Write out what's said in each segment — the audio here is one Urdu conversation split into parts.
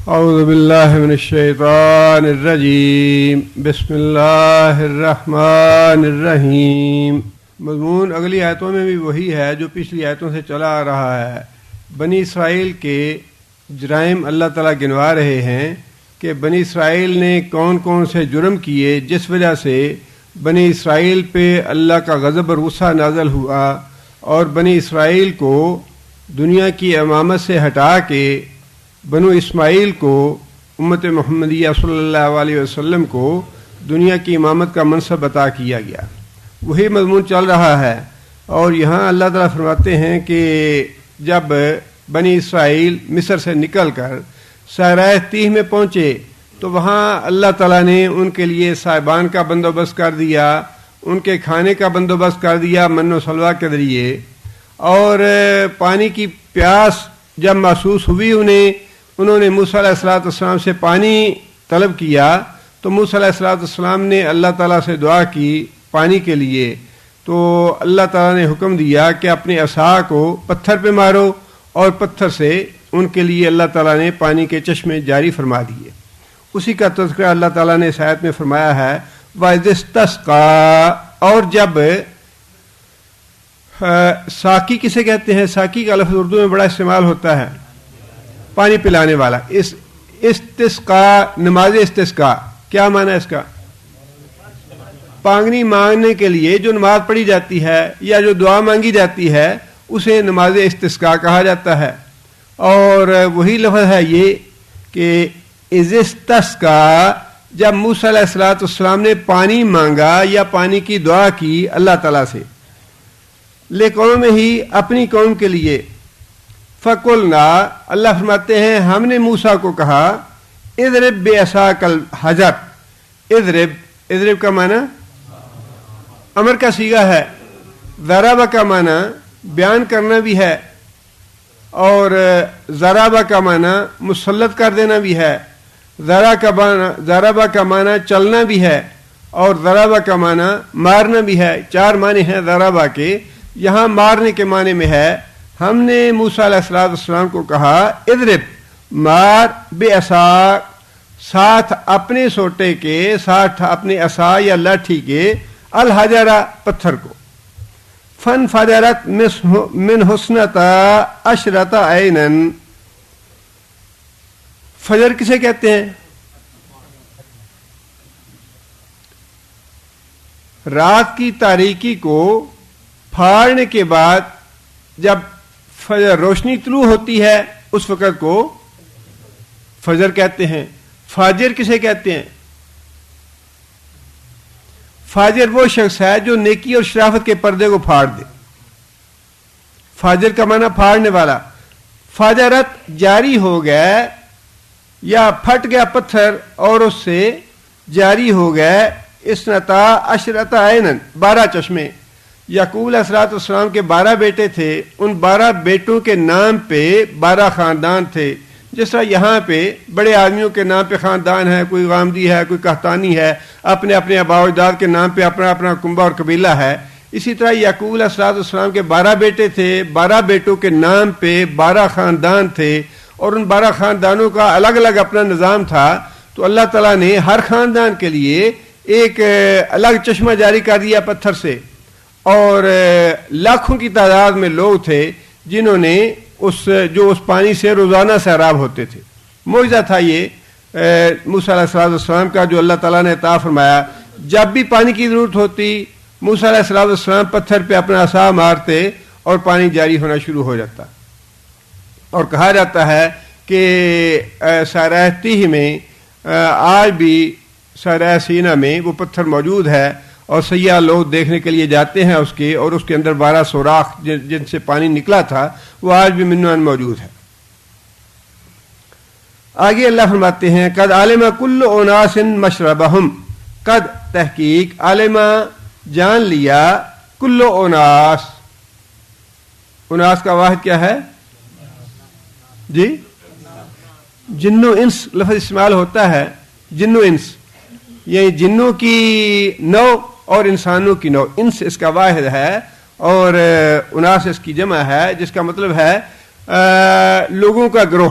اعوذ باللہ من الشیطان الرجیم بسم اللہ الرحمن الرحیم۔ مضمون اگلی آیتوں میں بھی وہی ہے جو پچھلی آیتوں سے چلا آ رہا ہے۔ بنی اسرائیل کے جرائم اللہ تعالیٰ گنوا رہے ہیں کہ بنی اسرائیل نے کون کون سے جرم کیے جس وجہ سے بنی اسرائیل پہ اللہ کا غضب اور غصہ نازل ہوا، اور بنی اسرائیل کو دنیا کی امامت سے ہٹا کے بنو اسماعیل کو، امت محمدیہ صلی اللہ علیہ وسلم کو دنیا کی امامت کا منصب عطا کیا گیا۔ وہی مضمون چل رہا ہے، اور یہاں اللہ تعالیٰ فرماتے ہیں کہ جب بنی اسرائیل مصر سے نکل کر صحرائے تیہ میں پہنچے تو وہاں اللہ تعالیٰ نے ان کے لیے صاحبان کا بندوبست کر دیا، ان کے کھانے کا بندوبست کر دیا من و سلویٰ کے ذریعے، اور پانی کی پیاس جب محسوس ہوئی انہوں نے موسیٰ علیہ السلام سے پانی طلب کیا، تو موسیٰ علیہ السلام نے اللہ تعالیٰ سے دعا کی پانی کے لیے، تو اللہ تعالیٰ نے حکم دیا کہ اپنے عصا کو پتھر پہ مارو، اور پتھر سے ان کے لیے اللہ تعالیٰ نے پانی کے چشمے جاری فرما دیے۔ اسی کا تذکرہ اللہ تعالیٰ نے اس آیت میں فرمایا ہے وَإِذِ اسْتَسْقَىٰ، اور جب ساقی کسے کہتے ہیں؟ ساقی کا لفظ اردو میں بڑا استعمال ہوتا ہے، پانی پلانے والا۔ استسقاء، نماز استسقاء کیا معنی ہے اس کا؟ پانگنی مانگنے کے لیے جو نماز پڑھی جاتی ہے یا جو دعا مانگی جاتی ہے اسے نماز استسقاء کہا جاتا ہے، اور وہی لفظ ہے یہ کہ اذ استسقیٰ، جب موسیٰ علیہ السلام نے پانی مانگا یا پانی کی دعا کی اللہ تعالیٰ سے، لِقَوْمِهِ، اپنی قوم کے لیے، فَقُلْنَا، اللہ فرماتے ہیں ہم نے موسیٰ کو کہا اضرب بعصاک الحجر، اضرب کا معنی امر کا صیغہ ہے، ضرب کا معنی بیان کرنا بھی ہے، اور ضرب کا معنی مسلط کر دینا بھی ہے، ضرب کا معنی چلنا بھی ہے، اور ضرب کا معنی مارنا بھی ہے۔ چار معنی ہیں ضرب کے، یہاں مارنے کے معنی میں ہے۔ ہم نے موسیٰ علیہ السلام کو کہا اضرب، مار، بعصاک، ساتھ اپنے سوٹے کے، ساتھ اپنے عصا یا لاٹھی کے، الحجر، پتھر کو، فانفجرت من حسنتا عشرۃ عینا، فجر کسے کہتے ہیں؟ رات کی تاریکی کو پھاڑنے کے بعد جب فجر روشنی طلوع ہوتی ہے اس وقت کو فجر کہتے ہیں۔ فاجر کسے کہتے ہیں؟ فاجر وہ شخص ہے جو نیکی اور شرافت کے پردے کو پھاڑ دے، فاجر کا معنی پھاڑنے والا۔ فاجرت، جاری ہو گئے یا پھٹ گیا پتھر اور اس سے جاری ہو گئے، اسنتا عشرۃ عینا، 12 چشمے۔ یعقوب علیہ السلام کے 12 بیٹے تھے، ان 12 بیٹوں کے نام پہ 12 خاندان تھے، جس طرح یہاں پہ بڑے آدمیوں کے نام پہ خاندان ہے، کوئی غامدی ہے، کوئی قحطانی ہے، اپنے اپنے آباء و اجداد کے نام پہ اپنا اپنا کنبہ اور قبیلہ ہے۔ اسی طرح یعقوب علیہ السلام کے 12 بیٹے تھے، 12 بیٹوں کے نام پہ 12 خاندان تھے، اور ان 12 خاندانوں کا الگ الگ اپنا نظام تھا، تو اللہ تعالیٰ نے ہر خاندان کے لیے ایک الگ چشمہ جاری کر دیا پتھر سے، اور لاکھوں کی تعداد میں لوگ تھے جنہوں نے اس پانی سے روزانہ سیراب ہوتے تھے۔ معجزہ تھا یہ موسیٰ علیہ السلام کا جو اللہ تعالیٰ نے عطا فرمایا۔ جب بھی پانی کی ضرورت ہوتی موسیٰ علیہ السلام پتھر پہ اپنا عصا مارتے اور پانی جاری ہونا شروع ہو جاتا۔ اور کہا جاتا ہے کہ صحرائے تیہ میں آج بھی صحرائے سینا میں وہ پتھر موجود ہے، اور سیاح لوگ دیکھنے کے لیے جاتے ہیں اس کے، اور اس کے اندر 12 سوراخ جن سے پانی نکلا تھا وہ آج بھی منوان موجود ہے۔ آگے اللہ فرماتے ہیں قد علم کل اناس مشربہم، قد تحقیق، علم جان لیا، کل اناس، اناس کا واحد کیا ہے؟ جی، جن و انس لفظ استعمال ہوتا ہے، جن و انس، یعنی جنوں کی نو اور انسانوں کی نو۔ انس اس کا واحد ہے اور اناس اس کی جمع ہے، جس کا مطلب ہے لوگوں کا گروہ،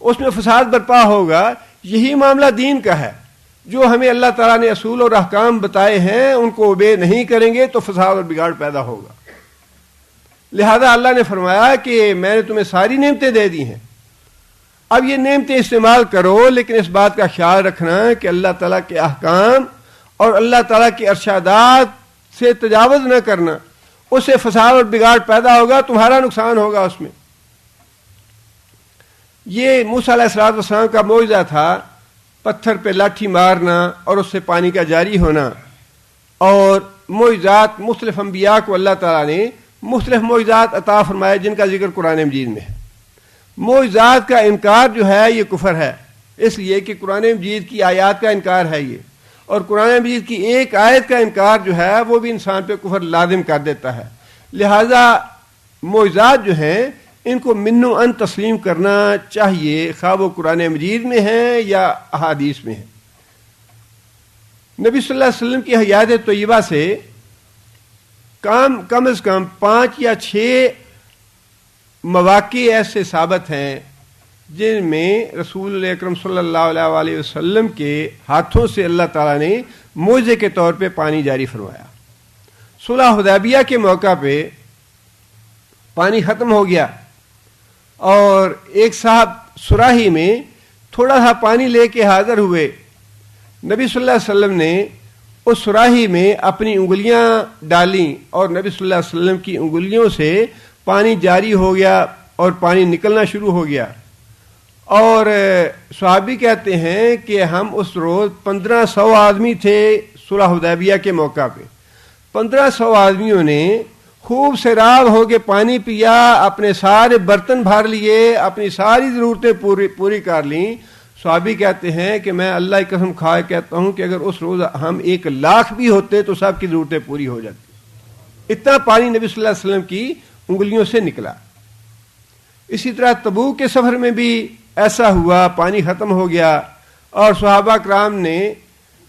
اس میں فساد برپا ہوگا. یہی معاملہ دین کا ہے. جو ہمیں اللہ تعالیٰ نے اصول اور احکام بتائے ہیں ان کو اوبے نہیں کریں گے تو فساد اور بگاڑ پیدا ہوگا. لہذا اللہ نے فرمایا کہ میں نے تمہیں ساری نعمتیں دے دی ہیں, اب یہ نعمتیں استعمال کرو, لیکن اس بات کا خیال رکھنا کہ اللہ تعالیٰ کے احکام اور اللہ تعالیٰ کے ارشادات سے تجاوز نہ کرنا. اس سے فساد اور بگاڑ پیدا ہوگا, تمہارا نقصان ہوگا اس میں. یہ موسیٰ علیہ السلام کا معجزہ تھا, پتھر پہ لاٹھی مارنا اور اس سے پانی کا جاری ہونا. اور معجزات مختلف انبیاء کو اللہ تعالیٰ نے مختلف معجزات عطا فرمائے جن کا ذکر قرآن مجید میں ہے. معجزات کا انکار جو ہے یہ کفر ہے, اس لیے کہ قرآن مجید کی آیات کا انکار ہے یہ, اور قرآن مجید کی ایک آیت کا انکار جو ہے وہ بھی انسان پہ کفر لازم کر دیتا ہے. لہذا معجزات جو ہیں ان کو منو ان تسلیم کرنا چاہیے, خواہ وہ قرآن مجید میں ہیں یا احادیث میں ہیں. نبی صلی اللہ علیہ وسلم کی حیات طیبہ سے کم از کم 5 یا 6 مواقع ایسے ثابت ہیں جن میں رسول اکرم صلی اللہ علیہ وسلم کے ہاتھوں سے اللہ تعالیٰ نے معجزے کے طور پہ پانی جاری فرمایا. صلح حدیبیہ کے موقع پہ پانی ختم ہو گیا اور ایک صاحب سراہی میں تھوڑا سا پانی لے کے حاضر ہوئے. نبی صلی اللہ علیہ وسلم نے اس سراہی میں اپنی انگلیاں ڈالیں اور نبی صلی اللہ علیہ وسلم کی انگلیوں سے پانی جاری ہو گیا اور پانی نکلنا شروع ہو گیا. اور صحابی کہتے ہیں کہ ہم اس روز 1500 آدمی تھے صلح حدیبیہ کے موقع پہ. 1500 آدمیوں نے خوب سیراب ہو کے پانی پیا, اپنے سارے برتن بھر لیے, اپنی ساری ضرورتیں پوری کر لیں. صحابی کہتے ہیں کہ میں اللہ کی قسم کھا کہتا ہوں کہ اگر اس روز ہم 1,00,000 بھی ہوتے تو سب کی ضرورتیں پوری ہو جاتی. اتنا پانی نبی صلی اللہ علیہ وسلم کی انگلیوں سے نکلا. اسی طرح تبوک کے سفر میں بھی ایسا ہوا, پانی ختم ہو گیا اور صحابہ کرام نے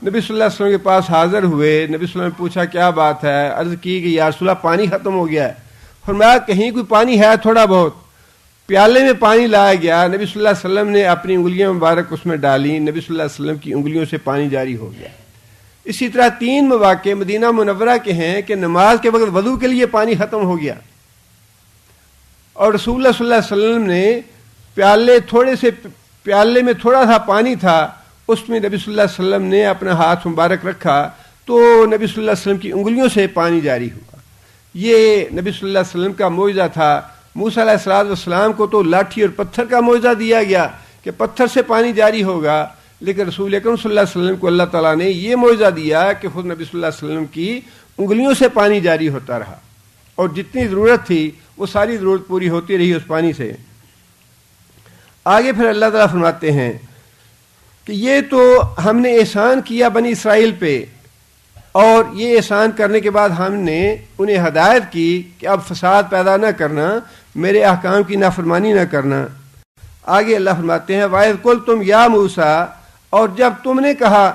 نبی صلی اللہ علیہ وسلم کے پاس حاضر ہوئے. نبی صلی اللہ علیہ وسلم نے پوچھا کیا بات ہے, عرض کی کہ یا رسول اللہ پانی ختم ہو گیا ہے. فرمایا کہیں کوئی پانی ہے تھوڑا بہت. پیالے میں پانی لایا گیا, نبی صلی اللہ علیہ وسلم نے اپنی انگلیاں مبارک اس میں ڈالی, نبی صلی اللہ علیہ وسلم کی انگلیوں سے پانی جاری ہو گیا. اسی طرح 3 مواقع مدینہ منورہ کے ہیں کہ نماز کے وقت وضو کے لیے پانی ختم ہو گیا اور رسول اللہ صلی اللہ علیہ وسلم نے پیالے میں تھوڑا سا پانی تھا, اس میں نبی صلی اللہ علیہ وسلم نے اپنا ہاتھ مبارک رکھا تو نبی صلی اللہ علیہ وسلم کی انگلیوں سے پانی جاری ہوا. یہ نبی صلی اللہ علیہ وسلم کا معجزہ تھا. موسیٰ علیہ السلام کو تو لاٹھی اور پتھر کا معجزہ دیا گیا کہ پتھر سے پانی جاری ہوگا, لیکن رسول اکرم صلی اللہ علیہ وسلم کو اللہ تعالیٰ نے یہ معجزہ دیا کہ خود نبی صلی اللہ علیہ وسلم کی انگلیوں سے پانی جاری ہوتا رہا اور جتنی ضرورت تھی وہ ساری ضرورت پوری ہوتی رہی اس پانی سے. آگے پھر اللہ تعالیٰ فرماتے ہیں کہ یہ تو ہم نے احسان کیا بنی اسرائیل پہ, اور یہ احسان کرنے کے بعد ہم نے انہیں ہدایت کی کہ اب فساد پیدا نہ کرنا, میرے احکام کی نافرمانی نہ کرنا. آگے اللہ فرماتے ہیں وَإِذْ قُلْتُمْ يَا مُوسَىٰ, اور جب تم نے کہا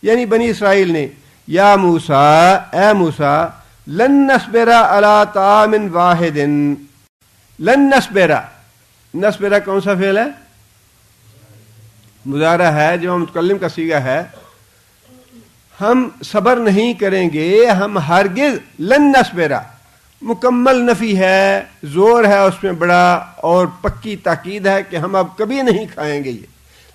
یعنی بنی اسرائیل نے, یا موسیٰ اے موسیٰ, لن نصبر علی طعام واحد, لن نصبر کون سا فعل ہے؟ مضارع ہے جو متکلم کا صیغہ ہے. ہم صبر نہیں کریں گے, ہم ہرگز لن نصبر, مکمل نفی ہے, زور ہے اس میں بڑا اور پکی تاکید ہے کہ ہم اب کبھی نہیں کھائیں گے. یہ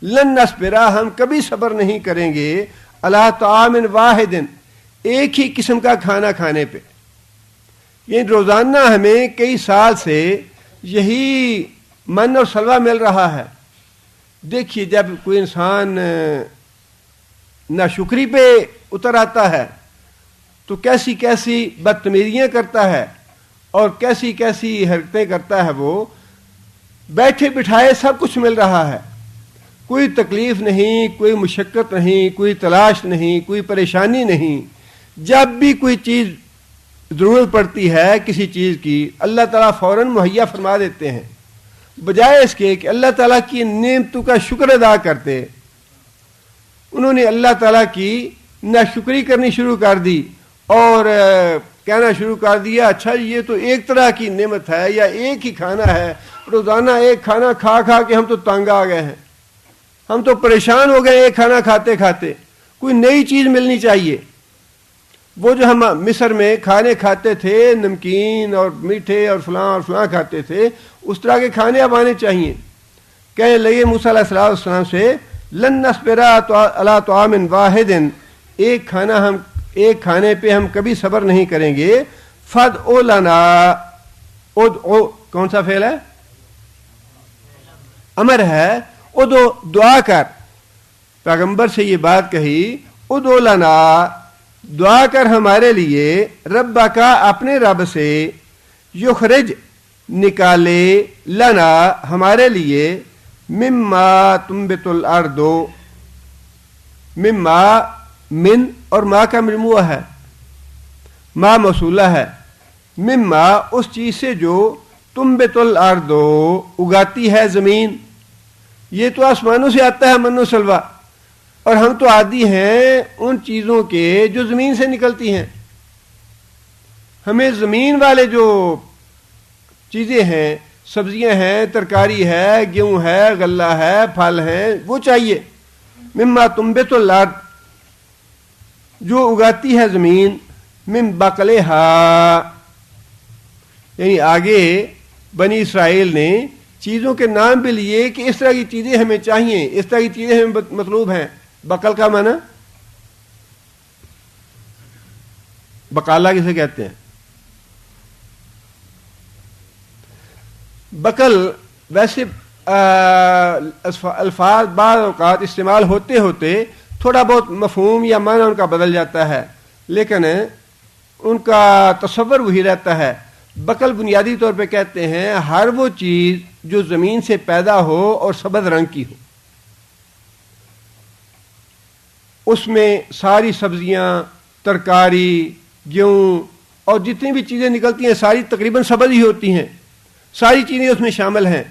لن نصبر, ہم کبھی صبر نہیں کریں گے, علی طعام واحد, ایک ہی قسم کا کھانا کھانے پہ. یہ روزانہ ہمیں کئی سال سے یہی من اور سلوہ مل رہا ہے. دیکھیے جب کوئی انسان ناشکری پہ اتر آتا ہے تو کیسی کیسی بدتمیزیاں کرتا ہے اور کیسی کیسی حرکتیں کرتا ہے. وہ بیٹھے بٹھائے سب کچھ مل رہا ہے, کوئی تکلیف نہیں, کوئی مشقت نہیں, کوئی تلاش نہیں, کوئی پریشانی نہیں. جب بھی کوئی چیز ضرورت پڑتی ہے کسی چیز کی, اللہ تعالیٰ فوراً مہیا فرما دیتے ہیں. بجائے اس کے کہ اللہ تعالیٰ کی نعمتوں کا شکر ادا کرتے, انہوں نے اللہ تعالیٰ کی ناشکری کرنی شروع کر دی اور کہنا شروع کر دیا اچھا یہ تو ایک طرح کی نعمت ہے یا ایک ہی کھانا ہے, روزانہ ایک کھانا کھا کھا کے ہم تو تنگ آ گئے ہیں, ہم تو پریشان ہو گئے ایک کھانا کھاتے کھاتے, کوئی نئی چیز ملنی چاہیے. وہ جو ہم مصر میں کھانے کھاتے تھے نمکین اور میٹھے اور فلاں کھاتے تھے, اس طرح کے کھانے اب آنے چاہیے. کہنے لگے موسیٰ علیہ السلام سے لن نصبر علی طعام واحد, ایک کھانے پہ ہم کبھی صبر نہیں کریں گے. فادع لنا, ادعو کون سا فعل ہے؟ امر ہے. ادعو دعا کر, پیغمبر سے یہ بات کہی. ادعو لنا, دعا کر ہمارے لیے, رب کا اپنے رب سے, یخرج نکالے, لنا ہمارے لیے, مما تنبت الارض, مما من اور ما کا مجموعہ ہے, ما موصولہ ہے, مما اس چیز سے جو تنبت الارض اگاتی ہے زمین. یہ تو آسمانوں سے آتا ہے من و سلوہ, اور ہم تو عادی ہیں ان چیزوں کے جو زمین سے نکلتی ہیں. ہمیں زمین والے جو چیزیں ہیں, سبزیاں ہیں, ترکاری ہے, گیہوں ہے, غلہ ہے, پھل ہیں, وہ چاہیے. مما تنبت الارض, جو اگاتی ہے زمین, من بقلہا, یعنی آگے بنی اسرائیل نے چیزوں کے نام بھی لیے کہ اس طرح کی چیزیں ہمیں چاہیے, اس طرح کی چیزیں ہمیں مطلوب ہیں. بقل کا معنی بقالہ کسے کہتے ہیں؟ بقل ویسے الفاظ بعض اوقات استعمال ہوتے ہوتے تھوڑا بہت مفہوم یا معنی ان کا بدل جاتا ہے, لیکن ان کا تصور وہی رہتا ہے. بقل بنیادی طور پہ کہتے ہیں ہر وہ چیز جو زمین سے پیدا ہو اور سبز رنگ کی ہو. اس میں ساری سبزیاں, ترکاری, گیہوں اور جتنی بھی چیزیں نکلتی ہیں ساری تقریباً سبز ہی ہوتی ہیں, ساری چیزیں اس میں شامل ہیں.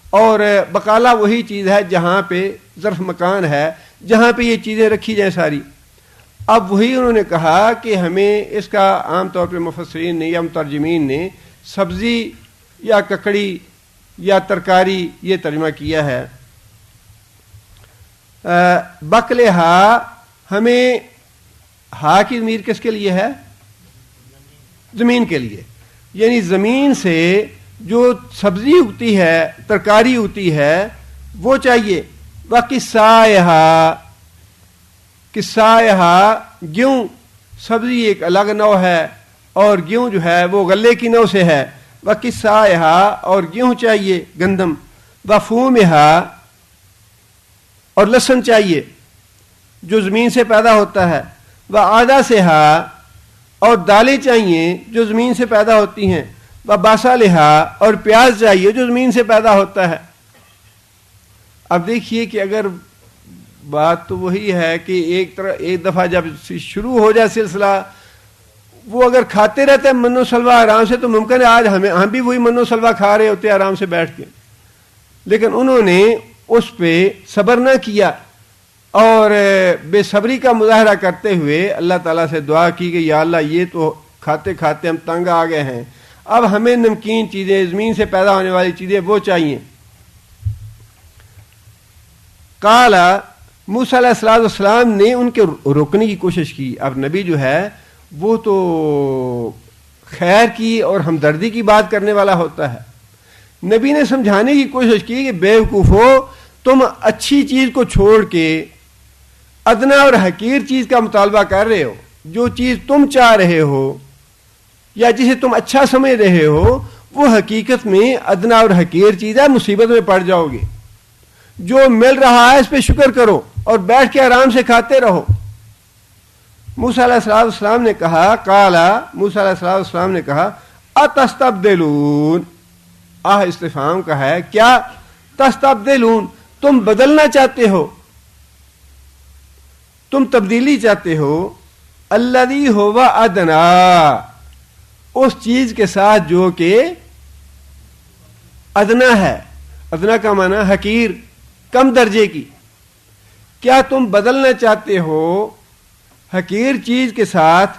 اور بقالہ وہی چیز ہے جہاں پہ ظرف مکان ہے, جہاں پہ یہ چیزیں رکھی جائیں ساری. اب وہی انہوں نے کہا کہ ہمیں اس کا عام طور پہ مفسرین نے یا مترجمین نے سبزی یا ککڑی یا ترکاری یہ ترجمہ کیا ہے. بقلہا, ہمیں ہا کی ضمیر کس کے لیے ہے؟ زمین کے لیے. یعنی زمین سے جو سبزی اگتی ہے, ترکاری اگتی ہے, وہ چاہیے. وقصائہا, قصائہا گیہوں, سبزی ایک الگ نوع ہے اور گیہوں جو ہے وہ غلے کی نوع سے ہے. وقصائہا, اور گیہوں چاہیے, گندم. وفومہا, اور لہسن چاہیے جو زمین سے پیدا ہوتا ہے. وعدسہا, اور دالیں چاہیے جو زمین سے پیدا ہوتی ہیں. وبصلہا, اور پیاز چاہیے جو زمین سے پیدا ہوتا ہے. اب دیکھیے کہ اگر بات تو وہی ہے کہ ایک دفعہ جب شروع ہو جائے سلسلہ, وہ اگر کھاتے رہتے ہیں من و سلوہ آرام سے, تو ممکن ہے آج ہم بھی وہی من و سلوہ کھا رہے ہوتے آرام سے بیٹھ کے. لیکن انہوں نے اس پہ صبر نہ کیا اور بے صبری کا مظاہرہ کرتے ہوئے اللہ تعالیٰ سے دعا کی کہ یا اللہ یہ تو کھاتے کھاتے ہم تنگ آ گئے ہیں, اب ہمیں نمکین چیزیں, زمین سے پیدا ہونے والی چیزیں وہ چاہیے. قال, موسیٰ علیہ السلام نے ان کے روکنے کی کوشش کی. اب نبی جو ہے وہ تو خیر کی اور ہمدردی کی بات کرنے والا ہوتا ہے. نبی نے سمجھانے کی کوشش کی کہ بے وقوفو, تم اچھی چیز کو چھوڑ کے ادنا اور حقیر چیز کا مطالبہ کر رہے ہو. جو چیز تم چاہ رہے ہو یا جسے تم اچھا سمجھ رہے ہو وہ حقیقت میں ادنا اور حقیر چیز ہے, مصیبت میں پڑ جاؤ گے. جو مل رہا ہے اس پہ شکر کرو اور بیٹھ کے آرام سے کھاتے رہو. موسیٰ علیہ السلام نے کہا, موسیٰ علیہ السلام نے کہا, اتستبدلون, استفہام کا ہے, کیا تستبدلون, تم بدلنا چاہتے ہو, تم تبدیلی چاہتے ہو, الذی ہوا ادنا, اس چیز کے ساتھ جو کہ ادنا ہے. ادنا کا معنی حقیر, کم درجے کی. کیا تم بدلنا چاہتے ہو حقیر چیز کے ساتھ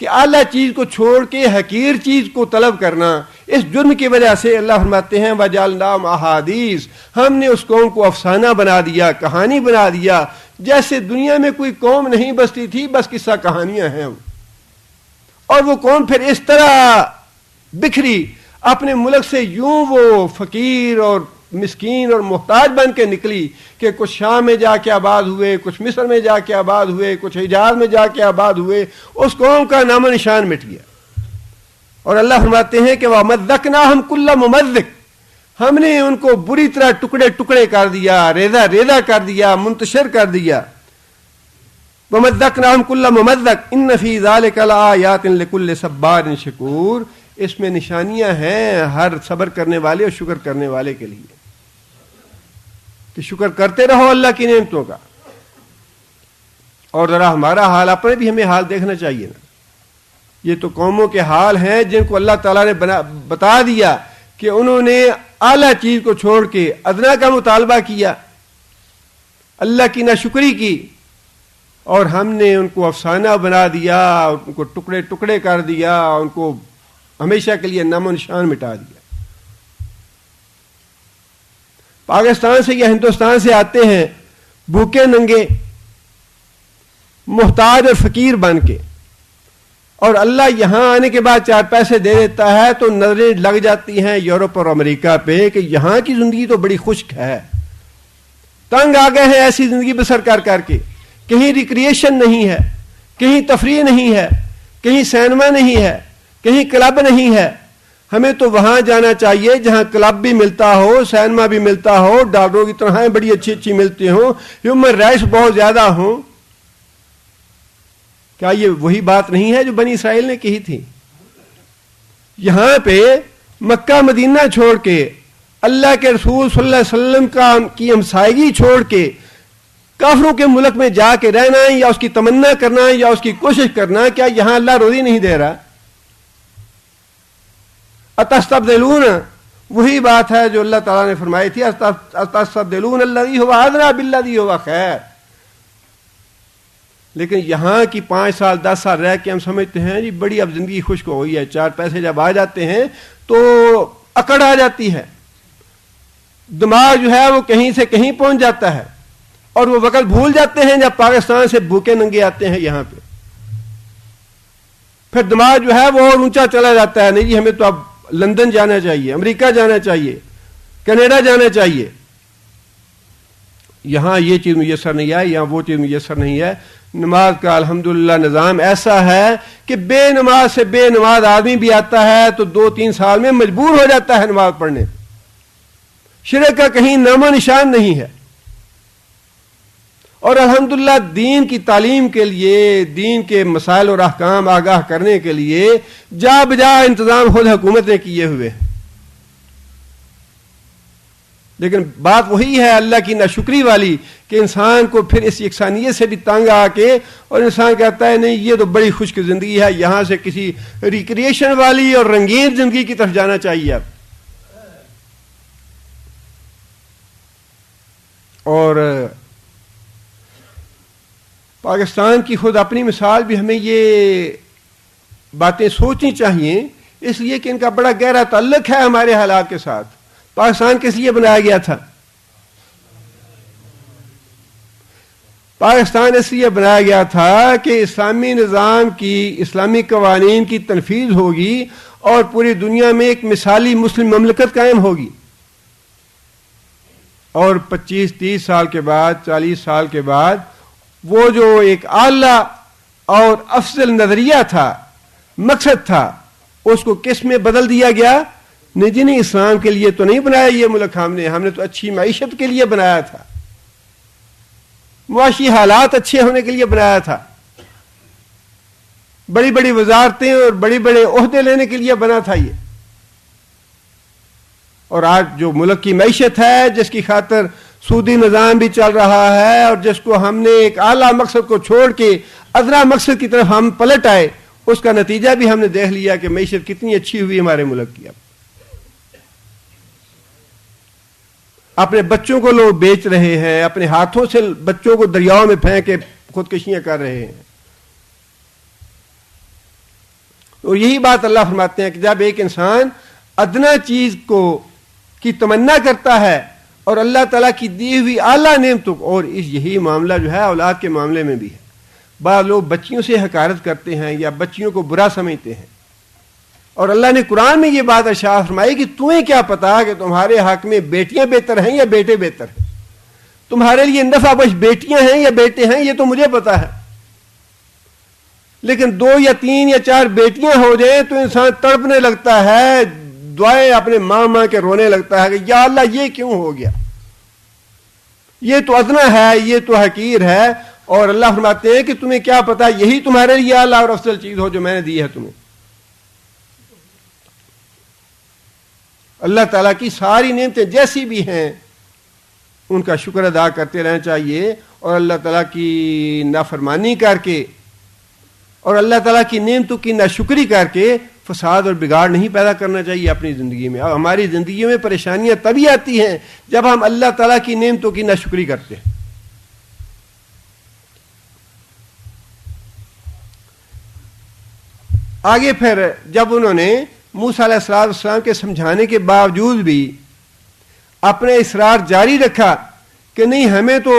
کہ اعلیٰ چیز کو چھوڑ کے حقیر چیز کو طلب کرنا، اس جرم کی وجہ سے اللہ فرماتے ہیں وَجَعَلْنَاهُمْ أَحَادِيثَ، ہم نے اس قوم کو افسانہ بنا دیا، کہانی بنا دیا، جیسے دنیا میں کوئی قوم نہیں بستی تھی، بس قصہ کہانیاں ہیں. اور وہ قوم پھر اس طرح بکھری، اپنے ملک سے یوں وہ فقیر اور مسکین اور محتاج بن کے نکلی کہ کچھ شام میں جا کے آباد ہوئے، کچھ مصر میں جا کے آباد ہوئے، کچھ حجاز میں جا کے آباد ہوئے. اس قوم کا نام و نشان مٹ گیا. اور اللہ فرماتے ہیں کہ وَمَزَّقْنَاهُمْ كُلَّ مُمَزِّقٍ، ہم نے ان کو بری طرح ٹکڑے ٹکڑے کر دیا، ریزہ ریزہ کر دیا، منتشر کر دیا. وَمَزَّقْنَاهُمْ كُلَّ مُمَزَّقٍ إِنَّ فِي ذَلِكَ لَآيَاتٍ لِكُلِّ صَبَّارٍ شَكُورٍ، اس میں نشانیاں ہیں ہر صبر کرنے والے اور شکر کرنے والے کے لیے، کہ شکر کرتے رہو اللہ کی نعمتوں کا. اور ذرا ہمارا حال، اپنے بھی ہمیں حال دیکھنا چاہیے نا. یہ تو قوموں کے حال ہیں جن کو اللہ تعالیٰ نے بتا دیا کہ انہوں نے اعلیٰ چیز کو چھوڑ کے ادنا کا مطالبہ کیا، اللہ کی ناشکری کی، اور ہم نے ان کو افسانہ بنا دیا، ان کو ٹکڑے ٹکڑے کر دیا، ان کو ہمیشہ کے لیے نام و نشان مٹا دیا. پاکستان سے یا ہندوستان سے آتے ہیں بھوکے ننگے، محتاج اور فقیر بن کے، اور اللہ یہاں آنے کے بعد 4 پیسے دے دیتا ہے تو نظریں لگ جاتی ہیں یورپ اور امریکہ پہ کہ یہاں کی زندگی تو بڑی خشک ہے. تنگ آ گئے ہیں ایسی زندگی بسر کر کر کے، کہیں ریکریشن نہیں ہے، کہیں تفریح نہیں ہے، کہیں سینما نہیں ہے، کہیں کلب نہیں ہے. ہمیں تو وہاں جانا چاہیے جہاں کلب بھی ملتا ہو، سینما بھی ملتا ہو، ڈالروں کی تنخواہیں بڑی اچھی اچھی ملتی ہوں، ہیومن رائٹس بہت زیادہ ہوں. کیا یہ وہی بات نہیں ہے جو بنی اسرائیل نے کہی تھی؟ یہاں پہ مکہ مدینہ چھوڑ کے، اللہ کے رسول صلی اللہ علیہ وسلم کی ہمسائیگی چھوڑ کے کافروں کے ملک میں جا کے رہنا ہے، یا اس کی تمنا کرنا ہے، یا اس کی کوشش کرنا، کیا یہاں اللہ روزی نہیں دے رہا؟ اتستبدلون، وہی بات ہے جو اللہ تعالیٰ نے فرمائی تھی، اتستبدلون الذی هو ادنی بالذی هو خیر. لیکن یہاں کی 5 سال 10 سال رہ کے ہم سمجھتے ہیں جی بڑی اب زندگی خشک ہو گئی ہے، 4 پیسے جب آ جاتے ہیں تو اکڑ آ جاتی ہے، دماغ جو ہے وہ کہیں سے کہیں پہنچ جاتا ہے، اور وہ وقت بھول جاتے ہیں جب پاکستان سے بھوکے ننگے آتے ہیں یہاں پہ. پھر دماغ جو ہے وہ اور اونچا چلا جاتا ہے، نہیں جی ہمیں تو اب لندن جانا چاہیے، امریکہ جانا چاہیے، کینیڈا جانا چاہیے. یہاں یہ چیز میسر نہیں ہے، یہاں وہ چیز میسر نہیں ہے. نماز کا الحمدللہ نظام ایسا ہے کہ بے نماز سے بے نماز آدمی بھی آتا ہے تو 2-3 سال میں مجبور ہو جاتا ہے نماز پڑھنے. شرک کا کہیں نام و نشان نہیں ہے. اور الحمدللہ دین کی تعلیم کے لیے، دین کے مسائل اور احکام آگاہ کرنے کے لیے جا بجا انتظام خود حکومت نے کیے ہوئے ہیں. لیکن بات وہی ہے اللہ کی ناشکری والی کہ انسان کو پھر اس یکسانیت سے بھی تنگ آ کے، اور انسان کہتا ہے نہیں یہ تو بڑی خشک زندگی ہے، یہاں سے کسی ریکریشن والی اور رنگین زندگی کی طرف جانا چاہیے اب. اور پاکستان کی خود اپنی مثال بھی ہمیں یہ باتیں سوچنی چاہیے، اس لیے کہ ان کا بڑا گہرا تعلق ہے ہمارے حالات کے ساتھ. پاکستان کس لیے بنایا گیا تھا؟ پاکستان اس لیے بنایا گیا تھا کہ اسلامی نظام کی، اسلامی قوانین کی تنفیذ ہوگی اور پوری دنیا میں ایک مثالی مسلم مملکت قائم ہوگی. اور 25-30 سال کے بعد، 40 سال کے بعد وہ جو ایک اعلیٰ اور افضل نظریہ تھا، مقصد تھا، اس کو کس میں بدل دیا گیا؟ نہیں اسلام کے لیے تو نہیں بنایا یہ ملک، ہم نے تو اچھی معیشت کے لیے بنایا تھا، معاشی حالات اچھے ہونے کے لیے بنایا تھا، بڑی بڑی وزارتیں اور بڑے بڑے عہدے لینے کے لیے بنا تھا یہ. اور آج جو ملک کی معیشت ہے، جس کی خاطر سودی نظام بھی چل رہا ہے، اور جس کو ہم نے ایک اعلیٰ مقصد کو چھوڑ کے ادنا مقصد کی طرف ہم پلٹ آئے، اس کا نتیجہ بھی ہم نے دیکھ لیا کہ معیشت کتنی اچھی ہوئی ہمارے ملک کی. اب اپنے بچوں کو لوگ بیچ رہے ہیں، اپنے ہاتھوں سے بچوں کو دریاؤں میں پھینک کے خودکشیاں کر رہے ہیں. اور یہی بات اللہ فرماتے ہیں کہ جب ایک انسان ادنا چیز کو کی تمنا کرتا ہے اور اللہ تعالیٰ کی دی ہوئی اعلیٰ نعمتوں کو، اور یہی معاملہ جو ہے اولاد کے معاملے میں بھی ہے، بعض لوگ بچیوں سے حقارت کرتے ہیں یا بچیوں کو برا سمجھتے ہیں، اور اللہ نے قرآن میں یہ بات ارشاد فرمائی کہ تمہیں کیا پتا کہ تمہارے حق میں بیٹیاں بہتر ہیں یا بیٹے بہتر ہیں، تمہارے لیے نفع بخش بیٹیاں ہیں یا بیٹے ہیں یہ تو مجھے پتا ہے، لیکن 2 یا 3 یا 4 بیٹیاں ہو جائیں تو انسان تڑپنے لگتا ہے، دعائیں اپنے ماں کے رونے لگتا ہے کہ یا اللہ یہ کیوں ہو گیا، یہ تو ادنا ہے، یہ تو حقیر ہے، اور اللہ فرماتے ہیں کہ تمہیں کیا پتا یہی تمہارے لیے اعلیٰ اور افضل چیز ہو جو میں نے دی ہے تمہیں۔ اللہ تعالیٰ کی ساری نعمتیں جیسی بھی ہیں ان کا شکر ادا کرتے رہنا چاہیے، اور اللہ تعالیٰ کی نافرمانی کر کے اور اللہ تعالیٰ کی نعمتوں کی ناشکری کر کے فساد اور بگاڑ نہیں پیدا کرنا چاہیے اپنی زندگی میں۔ اور ہماری زندگی میں پریشانیاں تبھی آتی ہیں جب ہم اللہ تعالیٰ کی نعمتوں کی ناشکری کرتے ہیں۔ آگے پھر جب انہوں نے موسیٰ علیہ السلام کے سمجھانے کے باوجود بھی اپنے اصرار جاری رکھا کہ نہیں ہمیں تو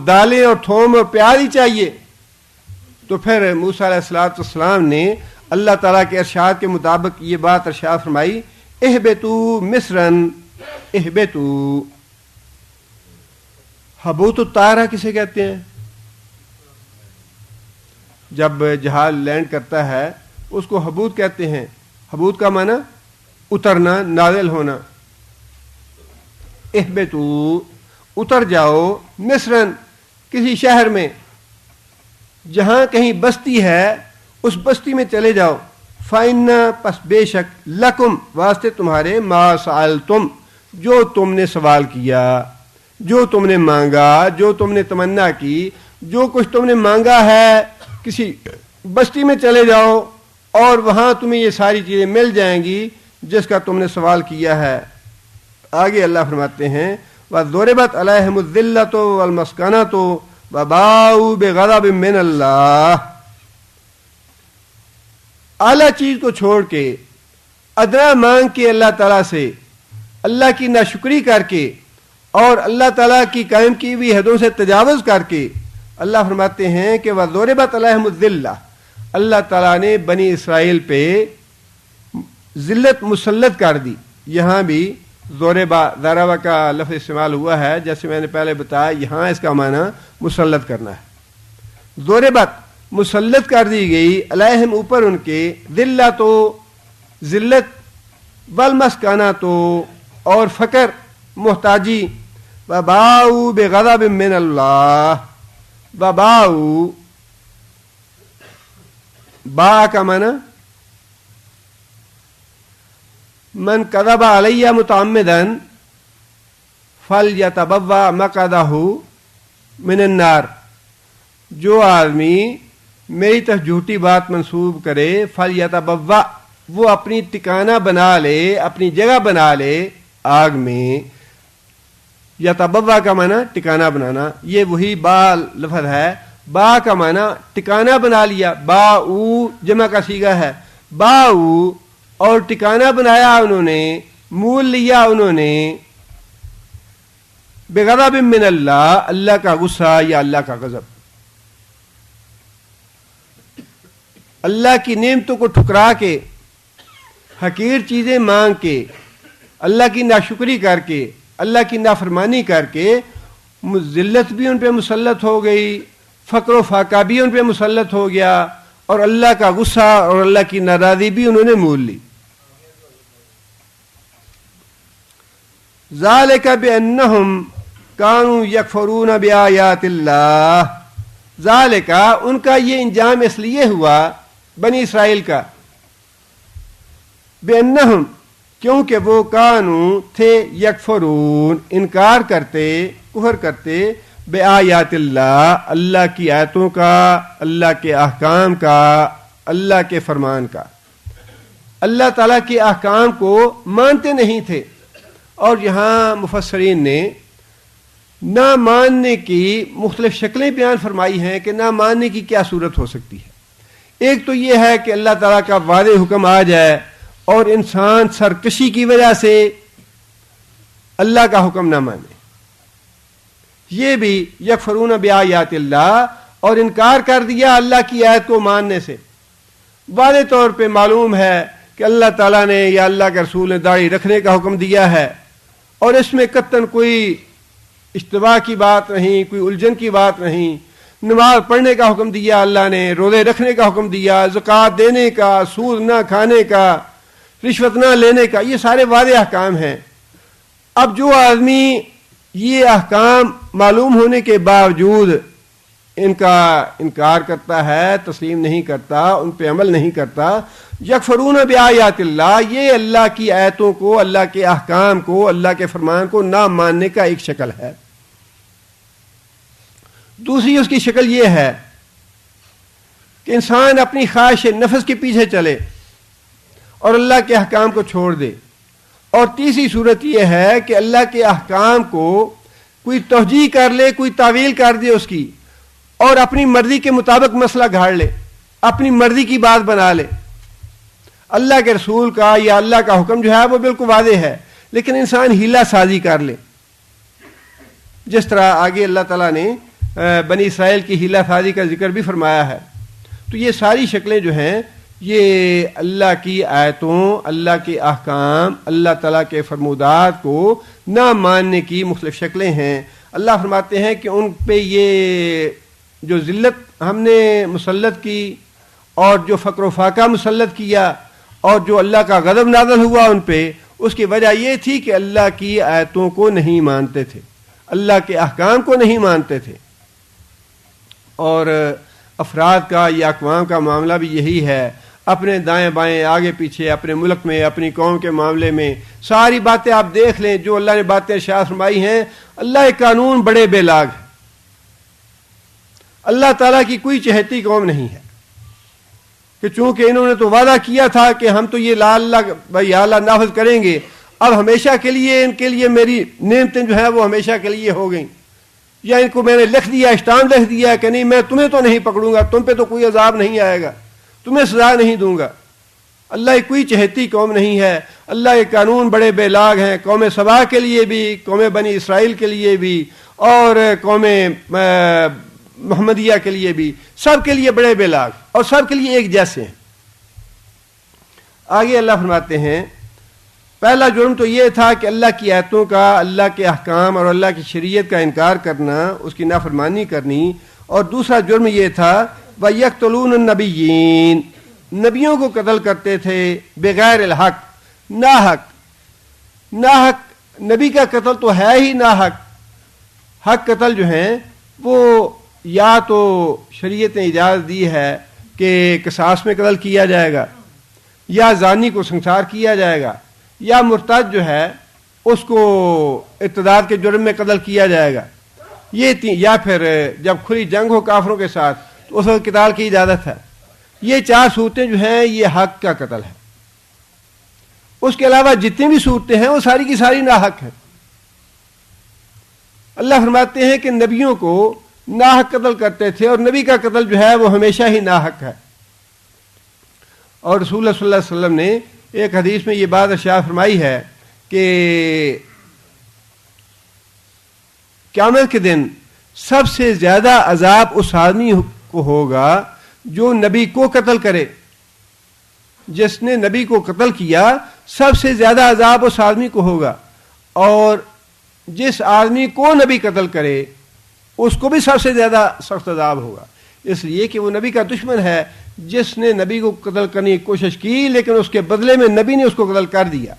دالیں اور تھوم اور پیاز ہی چاہیے، تو پھر موسیٰ علیہ السلام نے اللہ تعالیٰ کے ارشاد کے مطابق یہ بات ارشاد فرمائی، اہبتوا مصرن اہبتوا۔ حبوط الطائرہ کسے کہتے ہیں؟ جب جہاز لینڈ کرتا ہے اس کو حبوط کہتے ہیں۔ حبوط کا معنی اترنا، نازل ہونا۔ اہبتوا، اتر جاؤ، مصرن، کسی شہر میں، جہاں کہیں بستی ہے اس بستی میں چلے جاؤ، فَإِنَّ، پس بے شک، لَكُمْ، واسطے تمہارے، مَا سَأَلْتُمْ، جو تم نے سوال کیا، جو تم نے مانگا، جو تم نے تمنا کی، جو کچھ تم نے مانگا ہے، کسی بستی میں چلے جاؤ اور وہاں تمہیں یہ ساری چیزیں مل جائیں گی جس کا تم نے سوال کیا ہے۔ آگے اللہ فرماتے ہیں وَضُرِبَتْ عَلَيْهِمُ الذِّلَّةُ وَالْمَسْكَنَةُ وَبَاءُوا بِغَضَبٍ مِّنَ اللَّهِ۔ اعلیٰ چیز کو چھوڑ کے، ادنا مانگ کے اللہ تعالیٰ سے، اللہ کی ناشکری کر کے اور اللہ تعالیٰ کی قائم کی ہوئی حدوں سے تجاوز کر کے، اللہ فرماتے ہیں کہ وَضُرِبَتْ عَلَيْهِمُ الذِّلَّةُ، اللہ تعالیٰ نے بنی اسرائیل پہ ذلت مسلط کر دی۔ یہاں بھی ضربہ، ضربہ کا لفظ استعمال ہوا ہے، جیسے میں نے پہلے بتایا، یہاں اس کا معنی مسلط کرنا ہے۔ ضربت، مسلط کر دی گئی، علیہم، اوپر ان کے، ذلت، ذلت، والمسکنۃ، اور فقر، محتاجی، وباؤ بغضب من اللہ، وباؤ، با کا معنی من کذب علی متعمدا فلیتبوأ مقعدہ من النار، جو آدمی میری طرف جھوٹی بات منسوب کرے، فلیتبوأ، وہ اپنی ٹکانہ بنا لے، اپنی جگہ بنا لے آگ میں۔ یتبوأ کا معنی ٹکانہ بنانا، یہ وہی با لفظ ہے۔ با کا معنی ٹکانہ بنا لیا، با او جمع کا صیغہ ہے، با او، اور ٹکانہ بنایا انہوں نے، مول لیا انہوں نے، بغضب من اللہ، اللہ کا غصہ یا اللہ کا غضب، اللہ کی نعمتوں کو ٹھکرا کے، حقیر چیزیں مانگ کے، اللہ کی ناشکری کر کے، اللہ کی نافرمانی کر کے، ذلت بھی ان پہ مسلط ہو گئی، فقر و فاقہ بھی ان پہ مسلط ہو گیا، اور اللہ کا غصہ اور اللہ کی ناراضی بھی انہوں نے مول لی۔ ذالک بانہم کانوا یکفرون بآیات اللہ، ذالک، ان کا یہ انجام اس لیے ہوا، بنی اسرائیل کا، بانہم، کیونکہ وہ کانوا تھے، یکفرون، انکار کرتے، کفر کرتے، بآیات اللہ، اللہ کی آیتوں کا، اللہ کے احکام کا، اللہ کے فرمان کا، اللہ تعالیٰ کے احکام کو مانتے نہیں تھے۔ اور یہاں مفسرین نے نہ ماننے کی مختلف شکلیں بیان فرمائی ہیں کہ نہ ماننے کی کیا صورت ہو سکتی ہے۔ ایک تو یہ ہے کہ اللہ تعالیٰ کا واضح حکم آ جائے اور انسان سرکشی کی وجہ سے اللہ کا حکم نہ مانے، یہ بھی یکفرون بآیات اللہ، اور انکار کر دیا اللہ کی آیت کو ماننے سے۔ واضح طور پہ معلوم ہے کہ اللہ تعالیٰ نے یا اللہ کے رسول نے داڑھی رکھنے کا حکم دیا ہے، اور اس میں قطعاً کوئی اشتباہ کی بات نہیں، کوئی الجھن کی بات نہیں۔ نماز پڑھنے کا حکم دیا اللہ نے، روزے رکھنے کا حکم دیا، زکوٰۃ دینے کا، سود نہ کھانے کا، رشوت نہ لینے کا، یہ سارے واضح احکام ہیں۔ اب جو آدمی یہ احکام معلوم ہونے کے باوجود ان کا انکار کرتا ہے، تسلیم نہیں کرتا، ان پہ عمل نہیں کرتا، یکفرون بآیات اللہ، یہ اللہ کی آیتوں کو، اللہ کے احکام کو، اللہ کے فرمان کو نہ ماننے کا ایک شکل ہے۔ دوسری اس کی شکل یہ ہے کہ انسان اپنی خواہش نفس کے پیچھے چلے اور اللہ کے احکام کو چھوڑ دے۔ اور تیسری صورت یہ ہے کہ اللہ کے احکام کو کوئی توجیہ کر لے، کوئی تعویل کر دے اس کی، اور اپنی مرضی کے مطابق مسئلہ گھاڑ لے، اپنی مرضی کی بات بنا لے۔ اللہ کے رسول کا یا اللہ کا حکم جو ہے وہ بالکل واضح ہے، لیکن انسان ہیلا سازی کر لے، جس طرح آگے اللہ تعالیٰ نے بنی اسرائیل کی ہیلا سازی کا ذکر بھی فرمایا ہے۔ تو یہ ساری شکلیں جو ہیں یہ اللہ کی آیتوں، اللہ کے احکام، اللہ تعالیٰ کے فرمودات کو نہ ماننے کی مختلف شکلیں ہیں۔ اللہ فرماتے ہیں کہ ان پہ یہ جو ذلت ہم نے مسلط کی اور جو فقر و فاقہ مسلط کیا اور جو اللہ کا غضب نازل ہوا ان پہ، اس کی وجہ یہ تھی کہ اللہ کی آیتوں کو نہیں مانتے تھے، اللہ کے احکام کو نہیں مانتے تھے۔ اور افراد کا یا اقوام کا معاملہ بھی یہی ہے، اپنے دائیں بائیں، آگے پیچھے، اپنے ملک میں، اپنی قوم کے معاملے میں ساری باتیں آپ دیکھ لیں، جو اللہ نے باتیں ارشاد فرمائی ہیں، اللہ کے قانون بڑے بے لاگ ہیں۔ اللہ تعالیٰ کی کوئی چہیتی قوم نہیں ہے کہ چونکہ انہوں نے تو وعدہ کیا تھا کہ ہم تو یہ لا اللہ یا اللہ نافذ کریں گے، اب ہمیشہ کے لیے ان کے لیے میری نعمتیں جو ہیں وہ ہمیشہ کے لیے ہو گئیں، یا ان کو میں نے لکھ دیا، اسٹامپ لکھ دیا کہ نہیں میں تمہیں تو نہیں پکڑوں گا، تم پہ تو کوئی عذاب نہیں آئے گا، تمہیں سزا نہیں دوں گا۔ اللہ کی کوئی چہیتی قوم نہیں ہے، اللہ کے قانون بڑے بے لاگ ہیں، قوم سبا کے لیے بھی، قوم بنی اسرائیل کے لیے بھی، اور قوم محمدیہ کے لیے بھی، سب کے لیے بڑے بے لاگ اور سب کے لیے ایک جیسے ہیں۔ آگے اللہ فرماتے ہیں پہلا جرم تو یہ تھا کہ اللہ کی آیتوں کا، اللہ کے احکام اور اللہ کی شریعت کا انکار کرنا، اس کی نافرمانی کرنی، اور دوسرا جرم یہ تھا وَيَقْتُلُونَ النَّبِيِّينَ، نبیوں کو قتل کرتے تھے بغیر الحق، ناحق نبی کا قتل تو ہے ہی ناحق۔ حق قتل جو ہیں وہ یا تو شریعت نے اجازت دی ہے کہ قصاص میں قتل کیا جائے گا، یا زانی کو سنسار کیا جائے گا، یا مرتد جو ہے اس کو ارتداد کے جرم میں قتل کیا جائے گا، یا پھر جب کھلی جنگ ہو کافروں کے ساتھ تو اس وقت قتال کی اجازت ہے۔ یہ چار صورتیں جو ہیں یہ حق کا قتل ہے۔ اس کے علاوہ جتنی بھی صورتیں ہیں وہ ساری کی ساری ناحق ہیں۔ اللہ فرماتے ہیں کہ نبیوں کو ناحق قتل کرتے تھے، اور نبی کا قتل جو ہے وہ ہمیشہ ہی ناحق ہے۔ اور رسول اللہ صلی اللہ علیہ وسلم نے ایک حدیث میں یہ بات ارشاد فرمائی ہے کہ قیامت کے دن سب سے زیادہ عذاب اس آدمی کو ہوگا جو نبی کو قتل کرے۔ جس نے نبی کو قتل کیا سب سے زیادہ عذاب اس آدمی کو ہوگا، اور جس آدمی کو نبی قتل کرے اس کو بھی سب سے زیادہ سخت عذاب ہوگا، اس لیے کہ وہ نبی کا دشمن ہے، جس نے نبی کو قتل کرنے کی کوشش کی لیکن اس کے بدلے میں نبی نے اس کو قتل کر دیا۔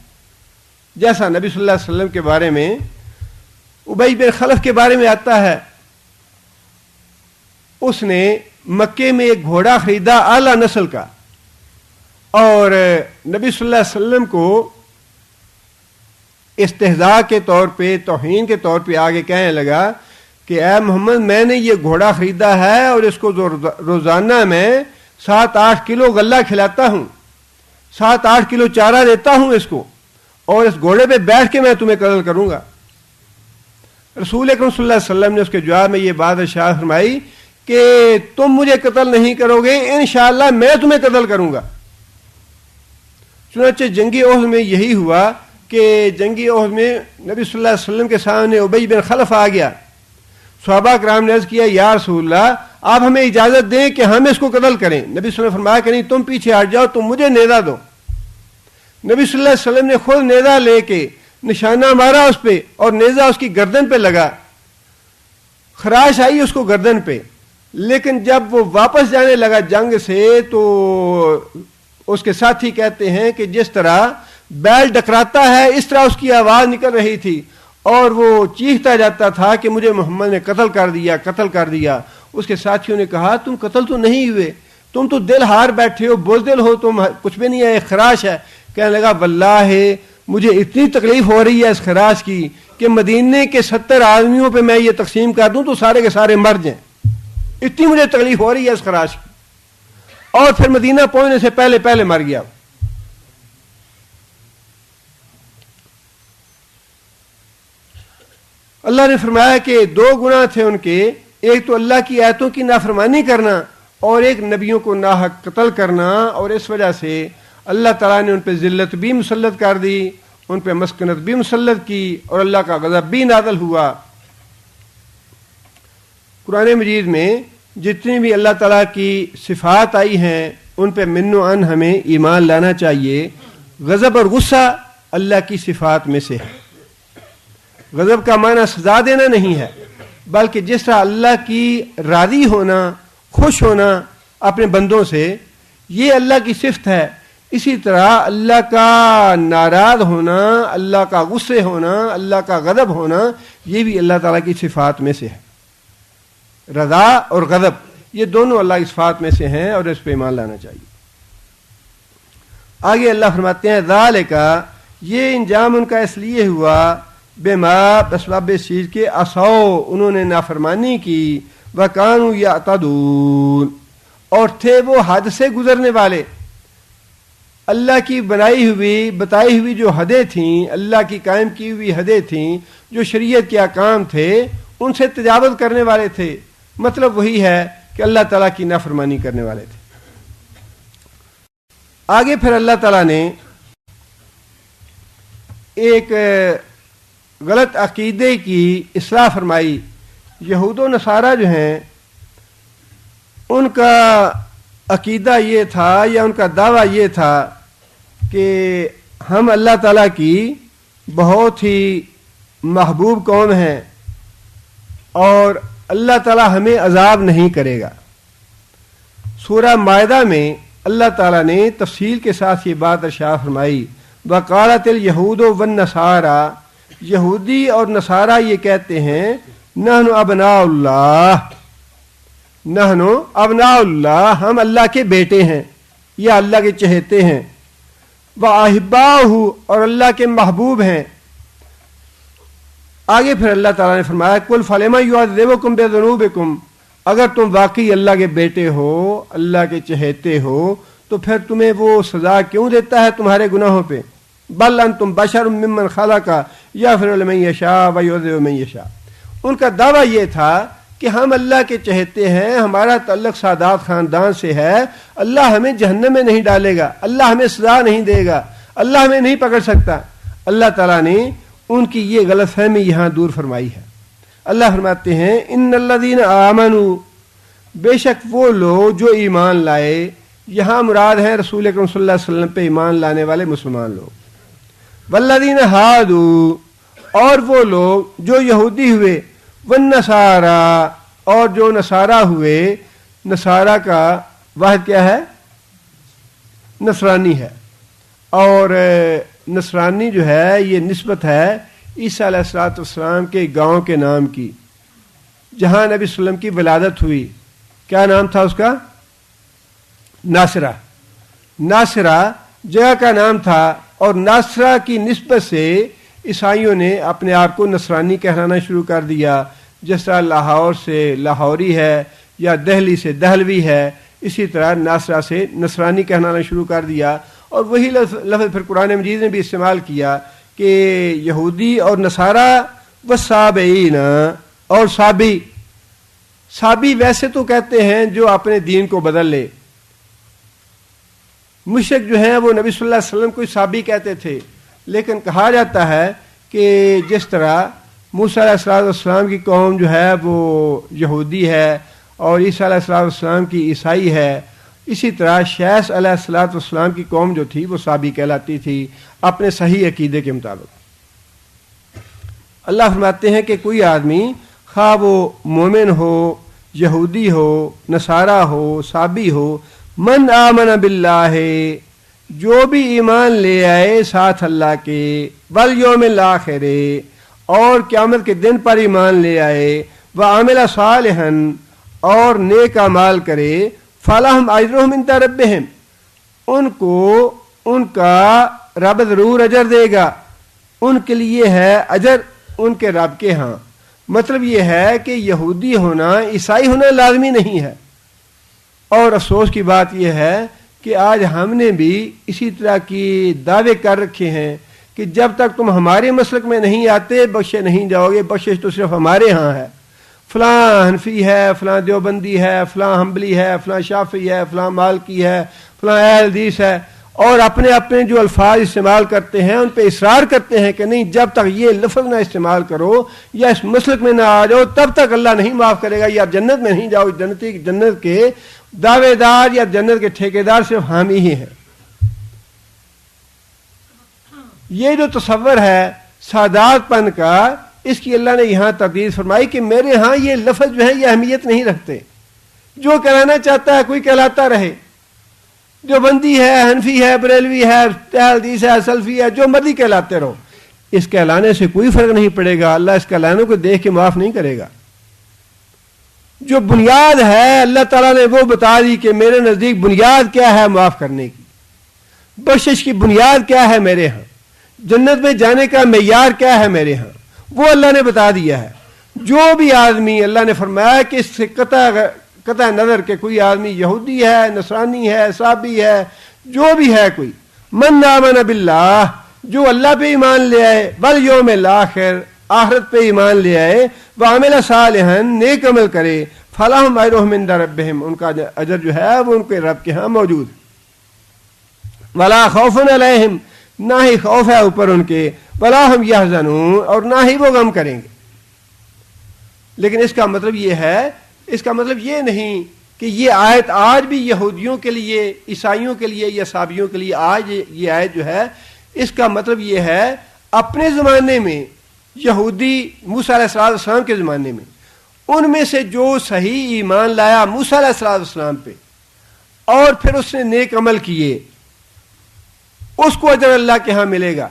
جیسا نبی صلی اللہ علیہ وسلم کے بارے میں ابی بن خلف کے بارے میں آتا ہے، اس نے مکے میں ایک گھوڑا خریدا اعلیٰ نسل کا، اور نبی صلی اللہ علیہ وسلم کو استہزاء کے طور پہ، توہین کے طور پہ آگے کہنے لگا کہ اے محمد میں نے یہ گھوڑا خریدا ہے اور اس کو روزانہ میں 7-8 کلو غلہ کھلاتا ہوں، 7-8 کلو چارہ دیتا ہوں اس کو، اور اس گھوڑے پہ بیٹھ کے میں تمہیں قتل کروں گا۔ رسول اکرم صلی اللہ علیہ وسلم نے اس کے جواب میں یہ بات ارشاد فرمائی کہ تم مجھے قتل نہیں کرو گے، انشاءاللہ میں تمہیں قتل کروں گا۔ چنانچہ جنگی احد میں یہی ہوا کہ جنگی احد میں نبی صلی اللہ علیہ وسلم کے سامنے ابی بن خلف آ گیا۔ صحابہ کرام نے عرض کیا یا رسول اللہ آپ ہمیں اجازت دیں کہ ہم اس کو قتل کریں۔ نبی صلی اللہ علیہ وسلم نے فرمایا کہ نہیں، تم پیچھے ہٹ جاؤ، تم مجھے نیزہ دو۔ نبی صلی اللہ علیہ وسلم نے خود نیزہ لے کے نشانہ مارا اس پہ، اور نیزہ اس کی گردن پہ لگا، خراش آئی اس کو گردن پہ، لیکن جب وہ واپس جانے لگا جنگ سے تو اس کے ساتھی کہتے ہیں کہ جس طرح بیل ڈکراتا ہے اس طرح اس کی آواز نکل رہی تھی، اور وہ چیختا جاتا تھا کہ مجھے محمد نے قتل کر دیا، قتل کر دیا۔ اس کے ساتھیوں نے کہا تم قتل تو نہیں ہوئے، تم تو دل ہار بیٹھے ہو، بزدل ہو، تم کچھ بھی نہیں ہے، خراش ہے۔ کہنے لگا واللہ مجھے اتنی تکلیف ہو رہی ہے اس خراش کی کہ مدینے کے 70 آدمیوں پہ میں یہ تقسیم کر دوں تو سارے کے سارے مر جائیں، اتنی مجھے تکلیف ہو رہی ہے اس خراش کی۔ اور پھر مدینہ پہنچنے سے پہلے مر گیا۔ اللہ نے فرمایا کہ 2 گناہ تھے ان کے، ایک تو اللہ کی آیتوں کی نافرمانی کرنا، اور ایک نبیوں کو ناحق قتل کرنا، اور اس وجہ سے اللہ تعالیٰ نے ان پہ ذلت بھی مسلط کر دی، ان پہ مسکنت بھی مسلط کی، اور اللہ کا غضب بھی نازل ہوا۔ قرآن مجید میں جتنی بھی اللہ تعالیٰ کی صفات آئی ہیں ان پہ من و عن ہمیں ایمان لانا چاہیے۔ غضب اور غصہ اللہ کی صفات میں سے ہے۔ غضب کا معنی سزا دینا نہیں ہے، بلکہ جس طرح اللہ کی راضی ہونا، خوش ہونا اپنے بندوں سے، یہ اللہ کی صفت ہے، اسی طرح اللہ کا ناراض ہونا، اللہ کا غصے ہونا، اللہ کا غضب ہونا، یہ بھی اللہ تعالیٰ کی صفات میں سے ہے۔ رضا اور غضب یہ دونوں اللہ کی صفات میں سے ہیں، اور اس پہ ایمان لانا چاہیے۔ آگے اللہ فرماتے ہیں ذالک، یہ انجام ان کا اس لیے ہوا بما بسبب اس چیز کے عصوا، انہوں نے نافرمانی کی، وکانوا یعتدون، اور تھے وہ حد سے گزرنے والے۔ اللہ کی بتائی ہوئی جو حدیں تھیں، اللہ کی قائم کی ہوئی حدیں تھیں، جو شریعت کے احکام تھے، ان سے تجاوز کرنے والے تھے۔ مطلب وہی ہے کہ اللہ تعالیٰ کی نافرمانی کرنے والے تھے۔ آگے پھر اللہ تعالیٰ نے ایک غلط عقیدے کی اصلاح فرمائی۔ یہود و نصارہ جو ہیں ان کا عقیدہ یہ تھا، یا ان کا دعویٰ یہ تھا کہ ہم اللہ تعالیٰ کی بہت ہی محبوب قوم ہیں، اور اللہ تعالیٰ ہمیں عذاب نہیں کرے گا۔ سورہ مائدہ میں اللہ تعالیٰ نے تفصیل کے ساتھ یہ بات ارشاد فرمائی، وقالت الیہود والنصارى، یہودی اور نصارہ یہ کہتے ہیں نحن ابناء اللہ، نحن ابناء اللہ، ہم اللہ کے بیٹے ہیں یا اللہ کے چہیتے ہیں، وَأَحِبَّاؤُهُ، اور اللہ کے محبوب ہیں۔ آگے پھر اللہ تعالیٰ نے فرمایا قُلْ فَلِمَ يُعَذِّبُكُمْ بِذُنُوبِكُمْ، اگر تم واقعی اللہ کے بیٹے ہو، اللہ کے چہیتے ہو، تو پھر تمہیں وہ سزا کیوں دیتا ہے تمہارے گناہوں پہ؟ بل انتم بشر ممن خلق یغفر لمن یشاء ویعذب من یشاء۔ ان کا دعویٰ یہ تھا کہ ہم اللہ کے چہیتے ہیں، ہمارا تعلق سادات خاندان سے ہے، اللہ ہمیں جہنم میں نہیں ڈالے گا، اللہ ہمیں سزا نہیں دے گا، اللہ ہمیں نہیں پکڑ سکتا۔ اللہ تعالیٰ نے ان کی یہ غلط فہمی یہاں دور فرمائی ہے۔ اللہ فرماتے ہیں ان الذین آمنوا، بے شک وہ لوگ جو ایمان لائے، یہاں مراد ہیں رسول اکرم صلی اللہ علیہ وسلم پہ ایمان لانے والے مسلمان لوگ، والذین ہادوا، اور وہ لوگ جو یہودی ہوئے، والنصارى، اور جو نصارہ ہوئے۔ نصارہ کا واحد کیا ہے؟ نصرانی ہے، اور نصرانی جو ہے یہ نسبت ہے عیسیٰ علیہ السلام کے گاؤں کے نام کی، جہاں نبی صلی اللہ علیہ وسلم کی ولادت ہوئی۔ کیا نام تھا اس کا؟ ناصرہ۔ ناصرہ جگہ کا نام تھا، اور ناصرہ کی نسبت سے عیسائیوں نے اپنے آپ کو نصرانی کہلانا شروع کر دیا، جس طرح لاہور سے لاہوری ہے یا دہلی سے دہلوی ہے، اسی طرح ناصرہ سے نصرانی کہلانا شروع کر دیا۔ اور وہی لفظ پھر قرآن مجید نے بھی استعمال کیا کہ یہودی اور نصارہ و صابئین، اور صابی، صابی ویسے تو کہتے ہیں جو اپنے دین کو بدل لے. مشرک جو ہیں وہ نبی صلی اللہ علیہ وسلم کو صابی کہتے تھے، لیکن کہا جاتا ہے کہ جس طرح موسیٰ علیہ السلام کی قوم جو ہے وہ یہودی ہے اور عیسیٰ علیہ السلام کی عیسائی ہے، اسی طرح شیث علیہ السلام کی قوم جو تھی وہ صابی کہلاتی تھی اپنے صحیح عقیدے کے مطابق. اللہ فرماتے ہیں کہ کوئی آدمی خواہ وہ مومن ہو، یہودی ہو، نصارہ ہو، صابی ہو، من آمن باللہ، جو بھی ایمان لے آئے ساتھ اللہ کے، والیوم الآخر، اور قیامت کے دن پر ایمان لے آئے، وعمل صالحا، اور نیک اعمال کرے، فلہم اجرہم عند ربہم، ان کو ان کا رب ضرور اجر دے گا، ان کے لیے ہے اجر ان کے رب کے ہاں. مطلب یہ ہے کہ یہودی ہونا، عیسائی ہونا لازمی نہیں ہے. اور افسوس کی بات یہ ہے کہ آج ہم نے بھی اسی طرح کی دعوے کر رکھے ہیں کہ جب تک تم ہمارے مسلک میں نہیں آتے بخشے نہیں جاؤ گے، بخشش تو صرف ہمارے ہاں ہے. فلاں حنفی ہے، فلاں دیوبندی ہے، فلاں حنبلی ہے، فلاں شافعی ہے، فلاں مالکی ہے، فلاں اہل حدیث ہے، اور اپنے اپنے جو الفاظ استعمال کرتے ہیں ان پہ اصرار کرتے ہیں کہ نہیں، جب تک یہ لفظ نہ استعمال کرو یا اس مسلک میں نہ آ جاؤ تب تک اللہ نہیں معاف کرے گا، یا جنت میں نہیں جاؤ. جنت کے دعوے دار یا جنت کے ٹھیکیدار صرف حامی ہی ہیں. یہ جو تصور ہے سعادت پن کا، اس کی اللہ نے یہاں تردید فرمائی کہ میرے ہاں یہ لفظ جو ہے یہ اہمیت نہیں رکھتے. جو کہلانا چاہتا ہے کوئی کہلاتا رہے، جو بندی ہے، حنفی ہے، بریلوی ہے، اہل حدیث ہے، سلفی ہے، جو مرضی کہلاتے رہو، اس کہلانے سے کوئی فرق نہیں پڑے گا. اللہ اس کہلانے کو دیکھ کے معاف نہیں کرے گا. جو بنیاد ہے اللہ تعالیٰ نے وہ بتا دی کہ میرے نزدیک بنیاد کیا ہے معاف کرنے کی، بخشش کی بنیاد کیا ہے میرے ہاں، جنت میں جانے کا معیار کیا ہے میرے ہاں، وہ اللہ نے بتا دیا ہے. جو بھی آدمی، اللہ نے فرمایا کہ اس سے قطع نظر کہ کوئی آدمی یہودی ہے، نصرانی ہے، صابی ہے، جو بھی ہے کوئی، من آمن باللہ، جو اللہ پہ ایمان لے آئے، والیوم الآخر، آخرت پہ ایمان لے آئے، وعمل صالحا، نیک عمل کرے، فلہم اجرہم عند ربہم، ان کا اجر جو ہے وہ ان کے رب کے ہاں موجود. ولا خوف علیہم، نہ ہی خوف ہے اوپر ان کے، ولا ہم یحزنون، اور نہ ہی وہ غم کریں گے. لیکن اس کا مطلب یہ نہیں کہ یہ آیت آج بھی یہودیوں کے لیے، عیسائیوں کے لیے یا صابیوں کے لیے آج یہ آیت جو ہے، اس کا مطلب یہ ہے اپنے زمانے میں یہودی موسیٰ علیہ السلام کے زمانے میں ان میں سے جو صحیح ایمان لایا موسیٰ علیہ السلام پہ اور پھر اس نے نیک عمل کیے، اس کو اجر اللہ کے ہاں ملے گا.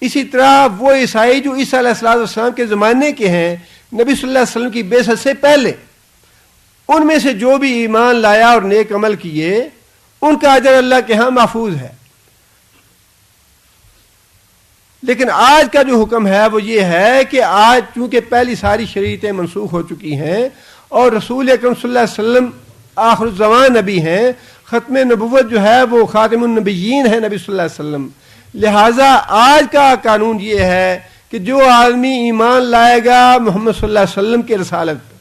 اسی طرح وہ عیسائی جو عیسیٰ علیہ السلام کے زمانے کے ہیں، نبی صلی اللہ علیہ وسلم کی بعثت سے پہلے، ان میں سے جو بھی ایمان لایا اور نیک عمل کیے، ان کا اجر اللہ کے ہاں محفوظ ہے. لیکن آج کا جو حکم ہے وہ یہ ہے کہ آج چونکہ پہلی ساری شریعتیں منسوخ ہو چکی ہیں اور رسول اکرم صلی اللہ علیہ وسلم آخر الزمان نبی ہیں، ختم نبوت جو ہے وہ خاتم النبیین ہے نبی صلی اللہ علیہ وسلم، لہٰذا آج کا قانون یہ ہے کہ جو آدمی ایمان لائے گا محمد صلی اللہ علیہ وسلم کے رسالت،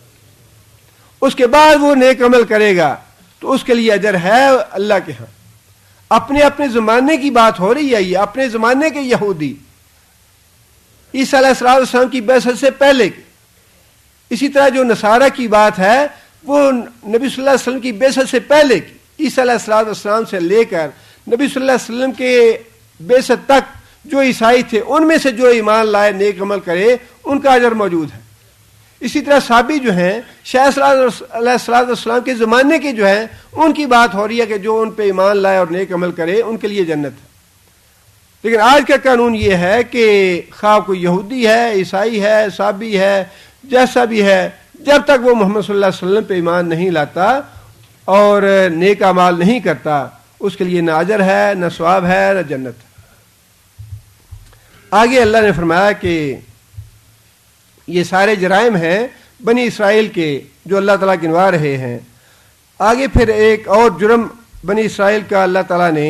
اس کے بعد وہ نیک عمل کرے گا تو اس کے لیے اجر ہے اللہ کے ہاں. اپنے زمانے کی بات ہو رہی ہے، یہ اپنے زمانے کے یہودی عیسیٰ علیہ السلام کی بعثت سے پہلے کی. اسی طرح جو نصارہ کی بات ہے وہ نبی صلی اللہ علیہ وسلم کی بعثت سے پہلے کی، عیسیٰ علیہ السلام سے لے کر نبی صلی اللہ علیہ وسلم کے بعثت تک جو عیسائی تھے ان میں سے جو ایمان لائے نیک عمل کرے ان کا اجر موجود ہے. اسی طرح صحابی جو ہیں شیخ علیہ السلام کے زمانے کے جو ہیں ان کی بات ہو رہی ہے کہ جو ان پہ ایمان لائے اور نیک عمل کرے ان کے لیے جنت ہے. لیکن آج کا قانون یہ ہے کہ خواہ کوئی یہودی ہے، عیسائی ہے، صحابی ہے، جیسا بھی ہے، جب تک وہ محمد صلی اللہ علیہ وسلم پہ ایمان نہیں لاتا اور نیک اعمال نہیں کرتا، اس کے لیے نہ اجر ہے، نہ ثواب ہے، نہ جنت ہے. آگے اللہ نے فرمایا کہ یہ سارے جرائم ہیں بنی اسرائیل کے جو اللہ تعالیٰ گنوا رہے ہیں. آگے پھر ایک اور جرم بنی اسرائیل کا اللہ تعالیٰ نے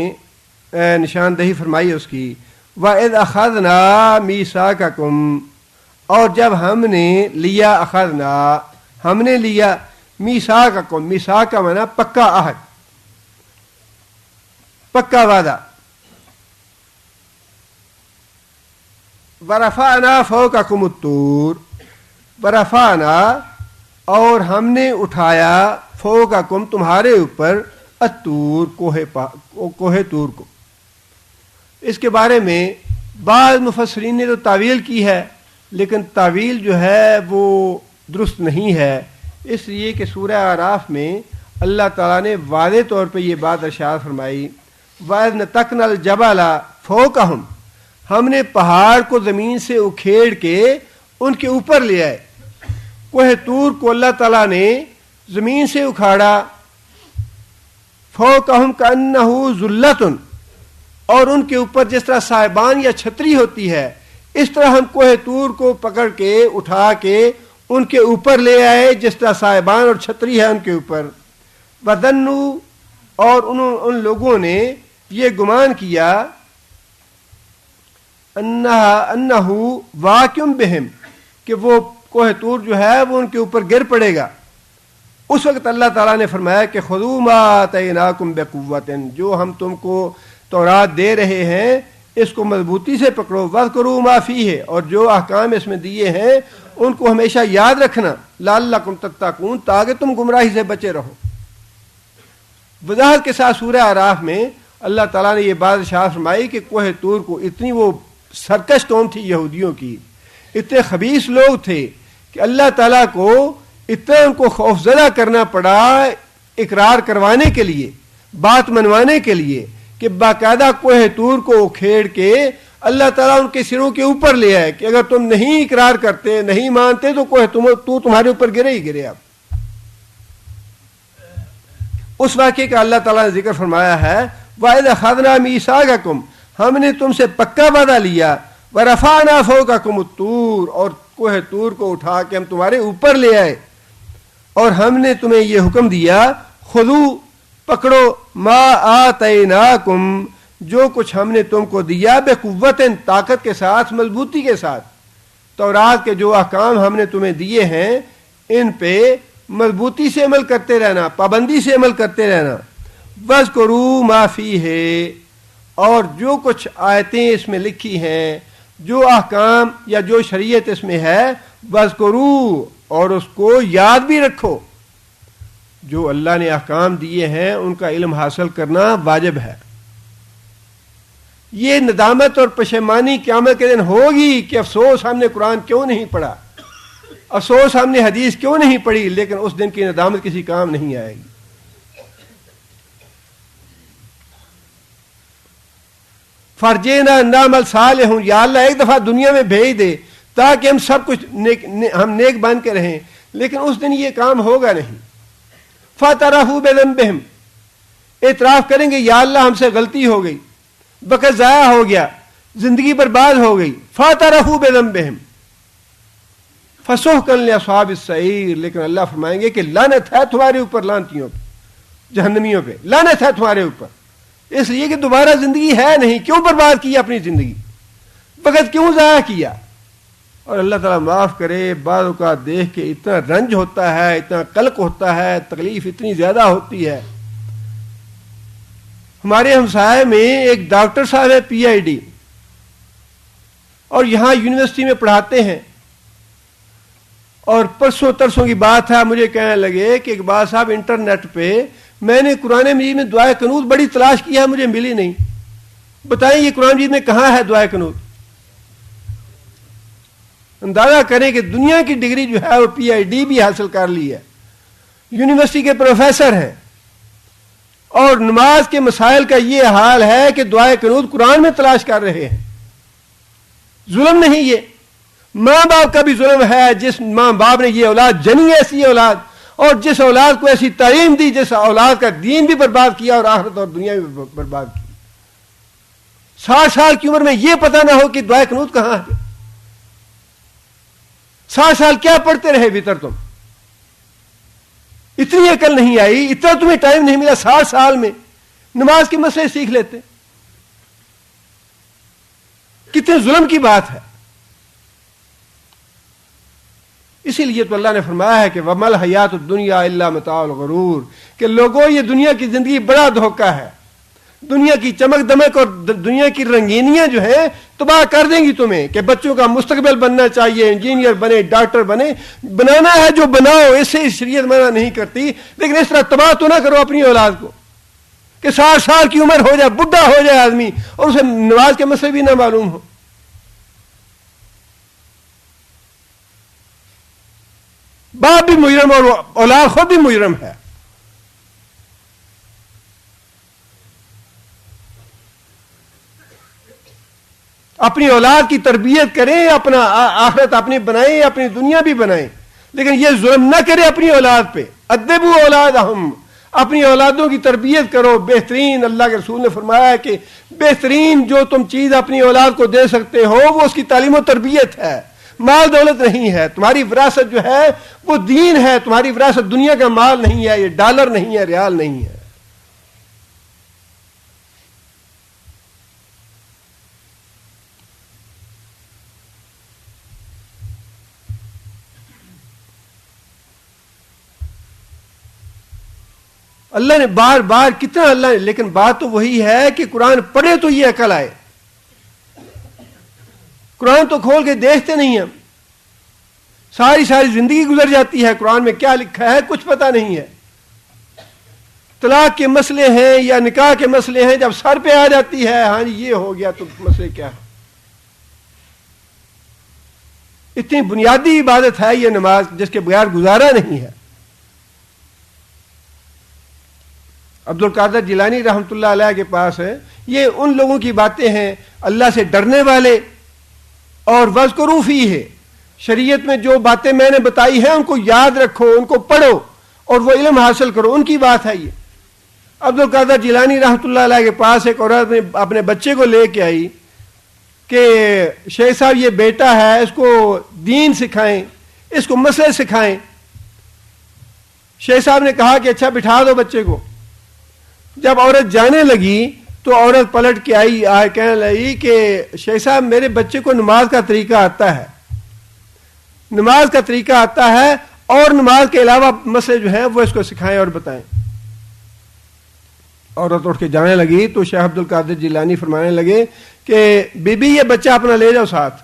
نشاندہی فرمائی اس کی، وَإِذْ أَخَذْنَا مِيثَاقَكُمْ، اور جب ہم نے لیا، اخذنا ہم نے لیا میثاقکم، میثاق کا معنی پکا عہد، پکا وعدہ. ورفعنا فوقکم الطور، ورفعنا اور ہم نے اٹھایا فوقکم تمہارے اوپر الطور کوہ طور کو. اس کے بارے میں بعض مفسرین نے تو تعویل کی ہے، لیکن تعویل جو ہے وہ درست نہیں ہے، اس لیے کہ سورہ اعراف میں اللہ تعالیٰ نے واضح طور پہ یہ بات ارشاد فرمائی، وَإِذْ نَتَقْنَا الْجَبَلَ فَوْقَهُمْ، ہم نے پہاڑ کو زمین سے اکھیڑ کے ان کے اوپر لے آئے. کوہ طور کو اللہ تعالیٰ نے زمین سے اکھاڑا، فوقہم کأنہ ذلۃ، اور ان کے اوپر جس طرح صاحبان یا چھتری ہوتی ہے، اس طرح ہم کوہ طور کو پکڑ کے اٹھا کے ان کے اوپر لے آئے جس طرح صاحبان اور چھتری ہے ان کے اوپر. وَظَنُّوا، اور ان لوگوں نے یہ گمان کیا، انہ واقع بہم، کہ وہ کوہ طور جو ہے وہ ان کے اوپر گر پڑے گا. اس وقت اللہ تعالیٰ نے فرمایا کہ خذوا ما آتیناکم بقوۃ، جو ہم تم کو تورات دے رہے ہیں اس کو مضبوطی سے پکڑو. واذکروا ما فیہ، اور جو احکام اس میں دیے ہیں ان کو ہمیشہ یاد رکھنا. لعلکم تتقون، تاکہ تم گمراہی سے بچے رہو. وضاحت کے ساتھ سورہ اعراف میں اللہ تعالیٰ نے یہ بات ارشاد فرمائی کہ کوہ طور کو، اتنی وہ سرکش قوم تھی یہودیوں کی، اتنے خبیث لوگ تھے کہ اللہ تعالیٰ کو اتنا ان کو خوفزدہ کرنا پڑا اقرار کروانے کے لیے، بات منوانے کے لیے، کہ باقاعدہ کوہ طور کو کھیڑ کے اللہ تعالیٰ ان کے سروں کے اوپر لے آئے کہ اگر تم نہیں اقرار کرتے، نہیں مانتے تو کوہ طور تمہارے اوپر گرے ہی گرے. اب اس واقعے کا اللہ تعالیٰ نے ذکر فرمایا ہے، وَإِذْ أَخَذْنَا مِيثَاقَكُمْ، ہم نے تم سے پکا وعدہ لیا، وَرَفَعْنَا فَوْقَكُمُ الطُّورَ، اور کوہ طور کو اٹھا کے ہم تمہارے اوپر لے آئے، اور ہم نے تمہیں یہ حکم دیا، خذوا، پکڑو، ما آتیناکم، جو کچھ ہم نے تم کو دیا، بقوت، طاقت کے ساتھ، مضبوطی کے ساتھ. تورات کے جو احکام ہم نے تمہیں دیے ہیں ان پہ مضبوطی سے عمل کرتے رہنا، پابندی سے عمل کرتے رہنا. وَاذْكُرُوا مَا فِيهِ، اور جو کچھ آیتیں اس میں لکھی ہیں، جو احکام یا جو شریعت اس میں ہے، وَاذْكُرُوا، اور اس کو یاد بھی رکھو. جو اللہ نے احکام دیے ہیں ان کا علم حاصل کرنا واجب ہے. یہ ندامت اور پشیمانی قیامت کے دن ہوگی کہ افسوس ہم نے قرآن کیوں نہیں پڑھا، افسوس ہم نے حدیث کیوں نہیں پڑھی، لیکن اس دن کی ندامت کسی کام نہیں آئے گی. فرجینا نعمل صالح، یا اللہ ایک دفعہ دنیا میں بھیج دے تاکہ ہم سب کچھ ہم نیک بن کے رہیں، لیکن اس دن یہ کام ہوگا نہیں. فاعترفوا بذنبہم، اعتراف کریں گے یا اللہ ہم سے غلطی ہو گئی، وقت ضائع ہو گیا، زندگی برباد ہو گئی. فاعترفوا بذنبہم فسحقا لاصحاب السعیر، لیکن اللہ فرمائیں گے کہ لعنت ہے تمہارے اوپر، لعنتیوں پہ، جہنمیوں پہ لعنت ہے تمہارے اوپر، اس لیے کہ دوبارہ زندگی ہے نہیں. کیوں برباد کی اپنی زندگی، وقت کیوں ضائع کیا؟ اور اللہ تعالیٰ معاف کرے، بعض اوقات دیکھ کے اتنا رنج ہوتا ہے، اتنا قلق ہوتا ہے، تکلیف اتنی زیادہ ہوتی ہے. ہمارے ہمسائے میں ایک ڈاکٹر صاحب ہے PhD، اور یہاں یونیورسٹی میں پڑھاتے ہیں، اور پرسوں ترسوں کی بات ہے، مجھے کہنے لگے کہ اقبال صاحب انٹرنیٹ پہ میں نے قرآن مجید میں دعائے قنوت بڑی تلاش کیا، مجھے ملی نہیں، بتائیں یہ قرآن مجید میں کہاں ہے دعائے قنوت؟ اندازہ کریں کہ دنیا کی ڈگری جو ہے وہ PhD بھی حاصل کر لی ہے، یونیورسٹی کے پروفیسر ہیں، اور نماز کے مسائل کا یہ حال ہے کہ دعائے قنوت قرآن میں تلاش کر رہے ہیں. ظلم نہیں یہ؟ ماں باپ کا بھی ظلم ہے، جس ماں باپ نے یہ اولاد جنی ایسی اولاد، اور جس اولاد کو ایسی تعلیم دی، جس اولاد کا دین بھی برباد کیا اور آخرت اور دنیا بھی برباد کی. 60 سال کی عمر میں یہ پتہ نہ ہو کہ دعائے قنوت کہاں ہے. 60 سال کیا پڑھتے رہے بھیتر تم؟ اتنی عقل نہیں آئی، اتنا تمہیں ٹائم نہیں ملا 60 سال میں نماز کے مسئلے سیکھ لیتے. کتنے ظلم کی بات ہے. اسی لیے تو اللہ نے فرمایا ہے کہ وَمَا الْحَيَاةُ الدُّنْيَا إِلَّا مَتَاعُ الْغُرُورِ، کہ لوگوں یہ دنیا کی زندگی بڑا دھوکہ ہے، دنیا کی چمک دمک اور دنیا کی رنگینیاں جو ہیں تباہ کر دیں گی تمہیں، کہ بچوں کا مستقبل بننا چاہیے، انجینئر بنے، ڈاکٹر بنے، بنانا ہے جو بناؤ، اس سے شریعت منع نہیں کرتی، لیکن اس طرح تباہ تو نہ کرو اپنی اولاد کو کہ 60 سال کی عمر ہو جائے، بڈھا ہو جائے آدمی اور اسے نماز کے مسئلے بھی نہ معلوم ہو۔ باپ بھی مجرم اور اولاد خود بھی مجرم ہے۔ اپنی اولاد کی تربیت کریں، اپنا آخرت اپنی بنائیں، اپنی دنیا بھی بنائیں، لیکن یہ ظلم نہ کرے اپنی اولاد پہ۔ ادبوا اولادہم، اپنی اولادوں کی تربیت کرو۔ بہترین، اللہ کے رسول نے فرمایا ہے کہ بہترین جو تم چیز اپنی اولاد کو دے سکتے ہو وہ اس کی تعلیم و تربیت ہے، مال دولت نہیں ہے۔ تمہاری وراثت جو ہے وہ دین ہے، تمہاری وراثت دنیا کا مال نہیں ہے، یہ ڈالر نہیں ہے، ریال نہیں ہے۔ اللہ نے بار بار کتنا اللہ نے، لیکن بات تو وہی ہے کہ قرآن پڑھے تو یہ عقل آئے۔ قرآن تو کھول کے دیکھتے نہیں ہیں، ساری زندگی گزر جاتی ہے، قرآن میں کیا لکھا ہے کچھ پتہ نہیں ہے۔ طلاق کے مسئلے ہیں یا نکاح کے مسئلے ہیں، جب سر پہ آ جاتی ہے ہاں جی یہ ہو گیا تو مسئلے کیا ہے۔ اتنی بنیادی عبادت ہے یہ نماز جس کے بغیر گزارا نہیں ہے۔ عبد القادر جیلانی رحمۃ اللہ علیہ کے پاس ہے، یہ ان لوگوں کی باتیں ہیں اللہ سے ڈرنے والے، اور وَاذْكُرُوا فِيهِ، شریعت میں جو باتیں میں نے بتائی ہیں ان کو یاد رکھو، ان کو پڑھو اور وہ علم حاصل کرو، ان کی بات ہے یہ۔ عبد القادر جیلانی رحمۃ اللہ علیہ کے پاس ایک عورت اپنے بچے کو لے کے آئی کہ شیخ صاحب یہ بیٹا ہے، اس کو دین سکھائیں، اس کو مسئلے سکھائیں۔ شیخ صاحب نے کہا کہ اچھا بٹھا دو بچے کو۔ جب عورت جانے لگی تو عورت پلٹ کے آئی کہنے لگی کہ شیخ صاحب میرے بچے کو نماز کا طریقہ آتا ہے، نماز کا طریقہ آتا ہے، اور نماز کے علاوہ مسئلے جو ہیں وہ اس کو سکھائیں اور بتائیں۔ عورت اٹھ کے جانے لگی تو شیخ عبد القادر جیلانی فرمانے لگے کہ بی بی یہ بچہ اپنا لے جاؤ ساتھ۔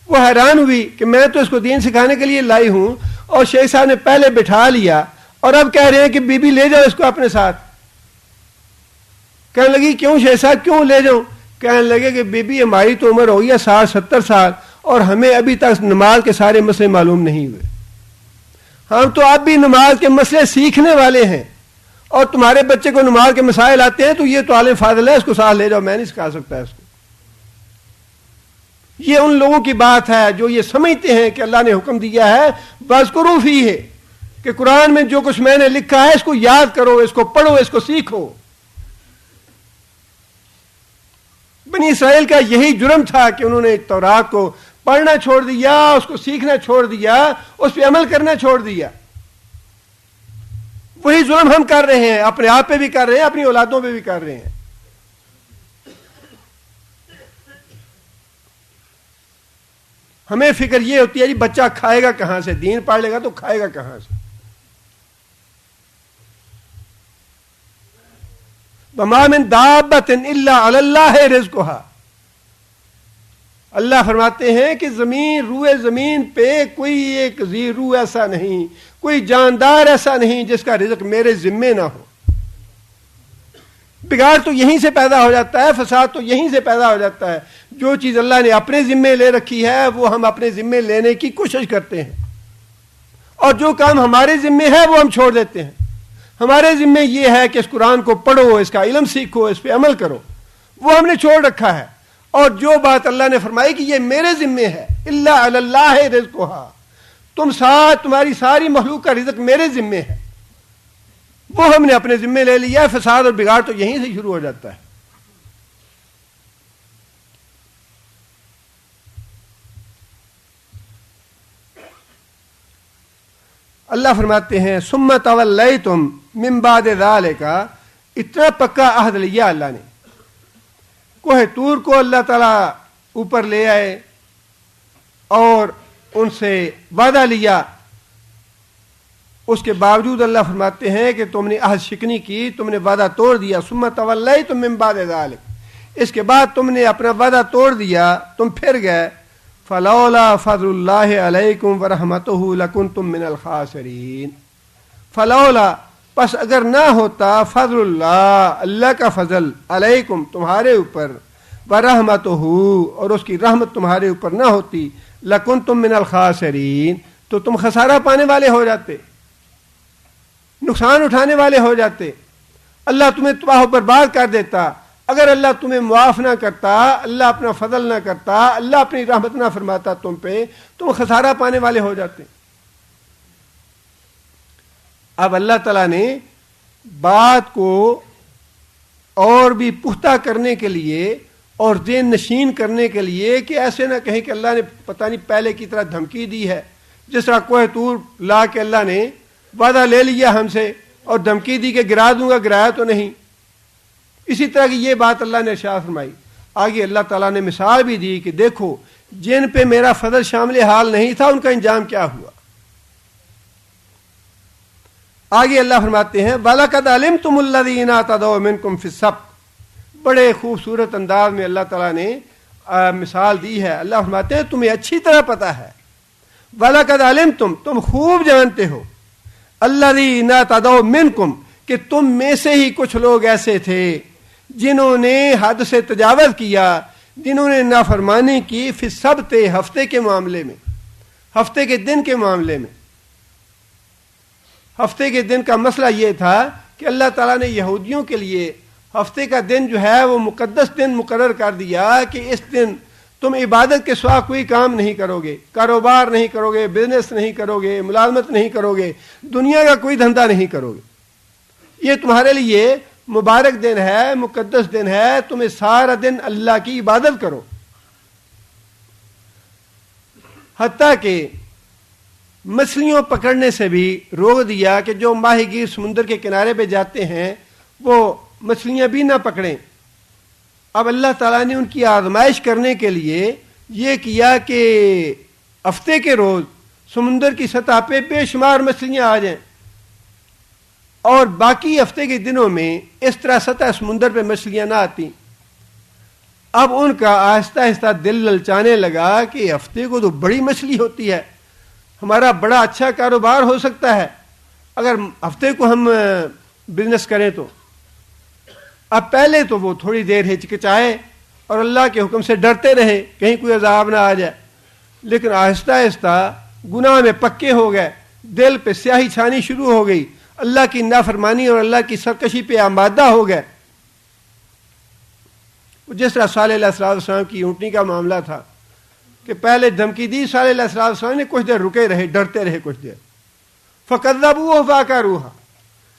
وہ حیران ہوئی کہ میں تو اس کو دین سکھانے کے لیے لائی ہوں اور شیخ صاحب نے پہلے بٹھا لیا اور اب کہہ رہے ہیں کہ بی بی لے جاؤ اس کو اپنے ساتھ۔ کہنے لگی کیوں شیخ صاحب کیوں لے جاؤں؟ کہنے لگے کہ بی بی ہماری تو عمر ہو گئی ہے 60-70 سال اور ہمیں ابھی تک نماز کے سارے مسئلے معلوم نہیں ہوئے، ہم تو اب بھی نماز کے مسئلے سیکھنے والے ہیں، اور تمہارے بچے کو نماز کے مسائل آتے ہیں تو یہ تو عالم فاضل ہے، اس کو ساتھ لے جاؤ، میں نہیں سکھا سکتا اس کو۔ یہ ان لوگوں کی بات ہے جو یہ سمجھتے ہیں کہ اللہ نے حکم دیا ہے وَاذْكُرُوا فِيهِ، کہ قرآن میں جو کچھ میں نے لکھا ہے اس کو یاد کرو، اس کو پڑھو، اس کو سیکھو۔ بنی اسرائیل کا یہی جرم تھا کہ انہوں نے تورات کو پڑھنا چھوڑ دیا، اس کو سیکھنا چھوڑ دیا، اس پہ عمل کرنا چھوڑ دیا۔ وہی ظلم ہم کر رہے ہیں، اپنے آپ پہ بھی کر رہے ہیں، اپنی اولادوں پہ بھی کر رہے ہیں۔ ہمیں فکر یہ ہوتی ہے جی بچہ کھائے گا کہاں سے، دین پڑھ لے گا تو کھائے گا کہاں سے۔ وَمَا مِن دَابَّةٍ إِلَّا عَلَى اللَّهِ رِزْقُهَا، اللہ فرماتے ہیں کہ روئے زمین پہ کوئی ایک ذی روح ایسا نہیں، کوئی جاندار ایسا نہیں جس کا رزق میرے ذمے نہ ہو۔ بگاڑ تو یہیں سے پیدا ہو جاتا ہے، فساد تو یہیں سے پیدا ہو جاتا ہے۔ جو چیز اللہ نے اپنے ذمے لے رکھی ہے وہ ہم اپنے ذمے لینے کی کوشش کرتے ہیں، اور جو کام ہمارے ذمے ہے وہ ہم چھوڑ دیتے ہیں۔ ہمارے ذمے یہ ہے کہ اس قرآن کو پڑھو، اس کا علم سیکھو، اس پہ عمل کرو، وہ ہم نے چھوڑ رکھا ہے۔ اور جو بات اللہ نے فرمائی کہ یہ میرے ذمے ہے، الا علی اللہ رزقھا، تمہاری ساری مخلوق کا رزق میرے ذمے ہے، وہ ہم نے اپنے ذمے لے لیا۔ فساد اور بگاڑ تو یہیں سے شروع ہو جاتا ہے۔ اللہ فرماتے ہیں ثم تولیتم من بعد ذالک، اتنا پکا عہد لیا اللہ نے۔ کوہ طور کو اللہ تعالیٰ اوپر لے آئے اور ان سے وعدہ لیا، اس کے باوجود اللہ فرماتے ہیں کہ تم نے عہد شکنی کی، تم نے وعدہ توڑ دیا، ثم تولیتم من بعد ذلک، اس کے بعد تم نے اپنا وعدہ توڑ دیا، تم پھر گئے، فلولا فضل اللہ علیکم ورحمتہ لکنتم من الخاسرین، فلولا پس اگر نہ ہوتا فضل اللہ، اللہ کا فضل، علیکم تمہارے اوپر، ورحمتہ اور اس کی رحمت تمہارے اوپر نہ ہوتی، لکنتم من الخاسرین تو تم خسارہ پانے والے ہو جاتے، نقصان اٹھانے والے ہو جاتے، اللہ تمہیں تباہ و برباد کر دیتا۔ اگر اللہ تمہیں معاف نہ کرتا، اللہ اپنا فضل نہ کرتا، اللہ اپنی رحمت نہ فرماتا تم پہ، تم خسارہ پانے والے ہو جاتے۔ اب اللہ تعالیٰ نے بات کو اور بھی پختہ کرنے کے لیے اور ذہن نشین کرنے کے لیے کہ ایسے نہ کہیں کہ اللہ نے پتہ نہیں پہلے کی طرح دھمکی دی ہے، جس طرح کوہ طور لا کے اللہ نے وعدہ لے لیا ہم سے اور دھمکی دی کہ گرا دوں گا، گرایا تو نہیں، اسی طرح کی یہ بات اللہ نے ارشاد فرمائی۔ آگے اللہ تعالیٰ نے مثال بھی دی کہ دیکھو جن پہ میرا فضل شامل حال نہیں تھا ان کا انجام کیا ہوا۔ آگے اللہ فرماتے ہیں وَلَقَدْ عَلِمْتُمُ الَّذِينَ اعْتَدَوْا مِنْكُمْ فِي السَّبْتِ، بڑے خوبصورت انداز میں اللہ تعالیٰ نے مثال دی ہے۔ اللہ فرماتے ہیں تمہیں اچھی طرح پتہ ہے، وَلَقَدْ عَلِمْتُمْ تم خوب جانتے ہو، الَّذِينَ اعْتَدَوْا مِنْكُمْ کہ تم میں سے ہی کچھ لوگ ایسے تھے جنہوں نے حد سے تجاوز کیا، جنہوں نے نافرمانی کی، فی السبت ہفتے کے معاملے میں، ہفتے کے دن کے معاملے میں۔ ہفتے کے دن کا مسئلہ یہ تھا کہ اللہ تعالیٰ نے یہودیوں کے لیے ہفتے کا دن جو ہے وہ مقدس دن مقرر کر دیا کہ اس دن تم عبادت کے سوا کوئی کام نہیں کرو گے، کاروبار نہیں کرو گے، بزنس نہیں کرو گے، ملازمت نہیں کرو گے، دنیا کا کوئی دھندا نہیں کرو گے، یہ تمہارے لیے مبارک دن ہے، مقدس دن ہے، تمہیں سارا دن اللہ کی عبادت کرو۔ حتیٰ کہ مچھلیوں پکڑنے سے بھی روک دیا کہ جو ماہی گیر سمندر کے کنارے پہ جاتے ہیں وہ مچھلیاں بھی نہ پکڑیں۔ اب اللہ تعالیٰ نے ان کی آزمائش کرنے کے لیے یہ کیا کہ ہفتے کے روز سمندر کی سطح پہ بے شمار مچھلیاں آ جائیں، اور باقی ہفتے کے دنوں میں اس طرح سطح سمندر پہ مچھلیاں نہ آتی۔ اب ان کا آہستہ آہستہ دل للچانے لگا کہ ہفتے کو تو بڑی مچھلی ہوتی ہے، ہمارا بڑا اچھا کاروبار ہو سکتا ہے اگر ہفتے کو ہم بزنس کریں تو۔ اب پہلے تو وہ تھوڑی دیر ہچکچائے اور اللہ کے حکم سے ڈرتے رہے کہیں کوئی عذاب نہ آ جائے، لیکن آہستہ آہستہ گناہ میں پکے ہو گئے، دل پہ سیاہی چھانی شروع ہو گئی، اللہ کی نافرمانی اور اللہ کی سرکشی پہ آمادہ ہو گئے۔ جس طرح صالح علیہ السلام کی اونٹنی کا معاملہ تھا کہ پہلے دھمکی دی، صالح علیہ السلام نے کچھ دیر رکے رہے، ڈرتے رہے کچھ دیر، فَكَذَّبُوهُ فَعَقَرُوهَا،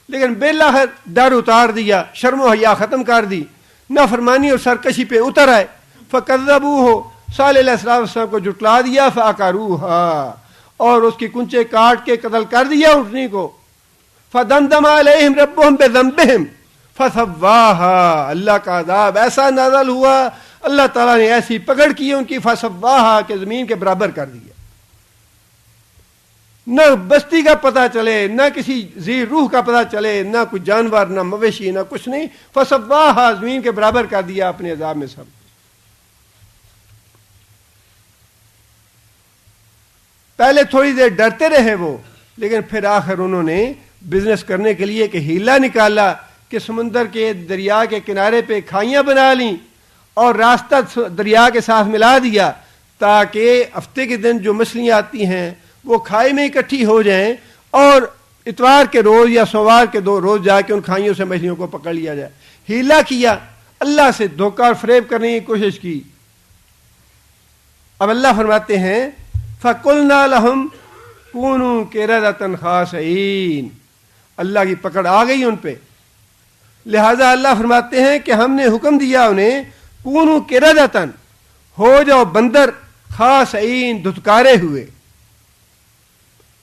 لیکن بالآخر ڈر اتار دیا، شرم و حیا ختم کر دی، نافرمانی اور سرکشی پہ اتر آئے۔ فَكَذَّبُوهُ صالح علیہ السلام کو جھٹلا دیا، فَعَقَرُوهَا اور اس کی کنچے کاٹ کے قتل کر دیا اونٹنی کو۔ فَدَمْدَمَ عَلَيْهِمْ رَبُّهُمْ بِذَنبِهِمْ فَسَوَّاهَا، اللہ کا عذاب ایسا نازل ہوا، اللہ تعالیٰ نے ایسی پکڑ کی ان کی، فَسَوَّاهَا کہ زمین کے برابر کر دیا، نہ بستی کا پتہ چلے، نہ کسی ذی روح کا پتہ چلے، نہ کوئی جانور، نہ مویشی، نہ کچھ نہیں، فَسَوَّاهَا زمین کے برابر کر دیا اپنے عذاب میں سب۔ پہلے تھوڑی دیر ڈرتے رہے وہ، لیکن پھر آخر انہوں نے بزنس کرنے کے لیے کہ ہیلا نکالا کہ سمندر کے دریا کے کنارے پہ کھائیاں بنا لیں اور راستہ دریا کے ساتھ ملا دیا تاکہ ہفتے کے دن جو مچھلیاں آتی ہیں وہ کھائی میں اکٹھی ہو جائیں اور اتوار کے روز یا سوموار کے روز جا کے ان کھائیوں سے مچھلیوں کو پکڑ لیا جائے۔ ہیلا کیا، اللہ سے دھوکہ اور فریب کرنے کی کوشش کی۔ اب اللہ فرماتے ہیں فَقُلْنَا لَهُمْ كُونُوا قِرَدَةً خَاسِئِينَ، اللہ کی پکڑ آ گئی ان پہ، لہذا اللہ فرماتے ہیں کہ ہم نے حکم دیا انہیں کونوا قردۃ، ہو جاؤ بندر، خاسئین دھتکارے ہوئے۔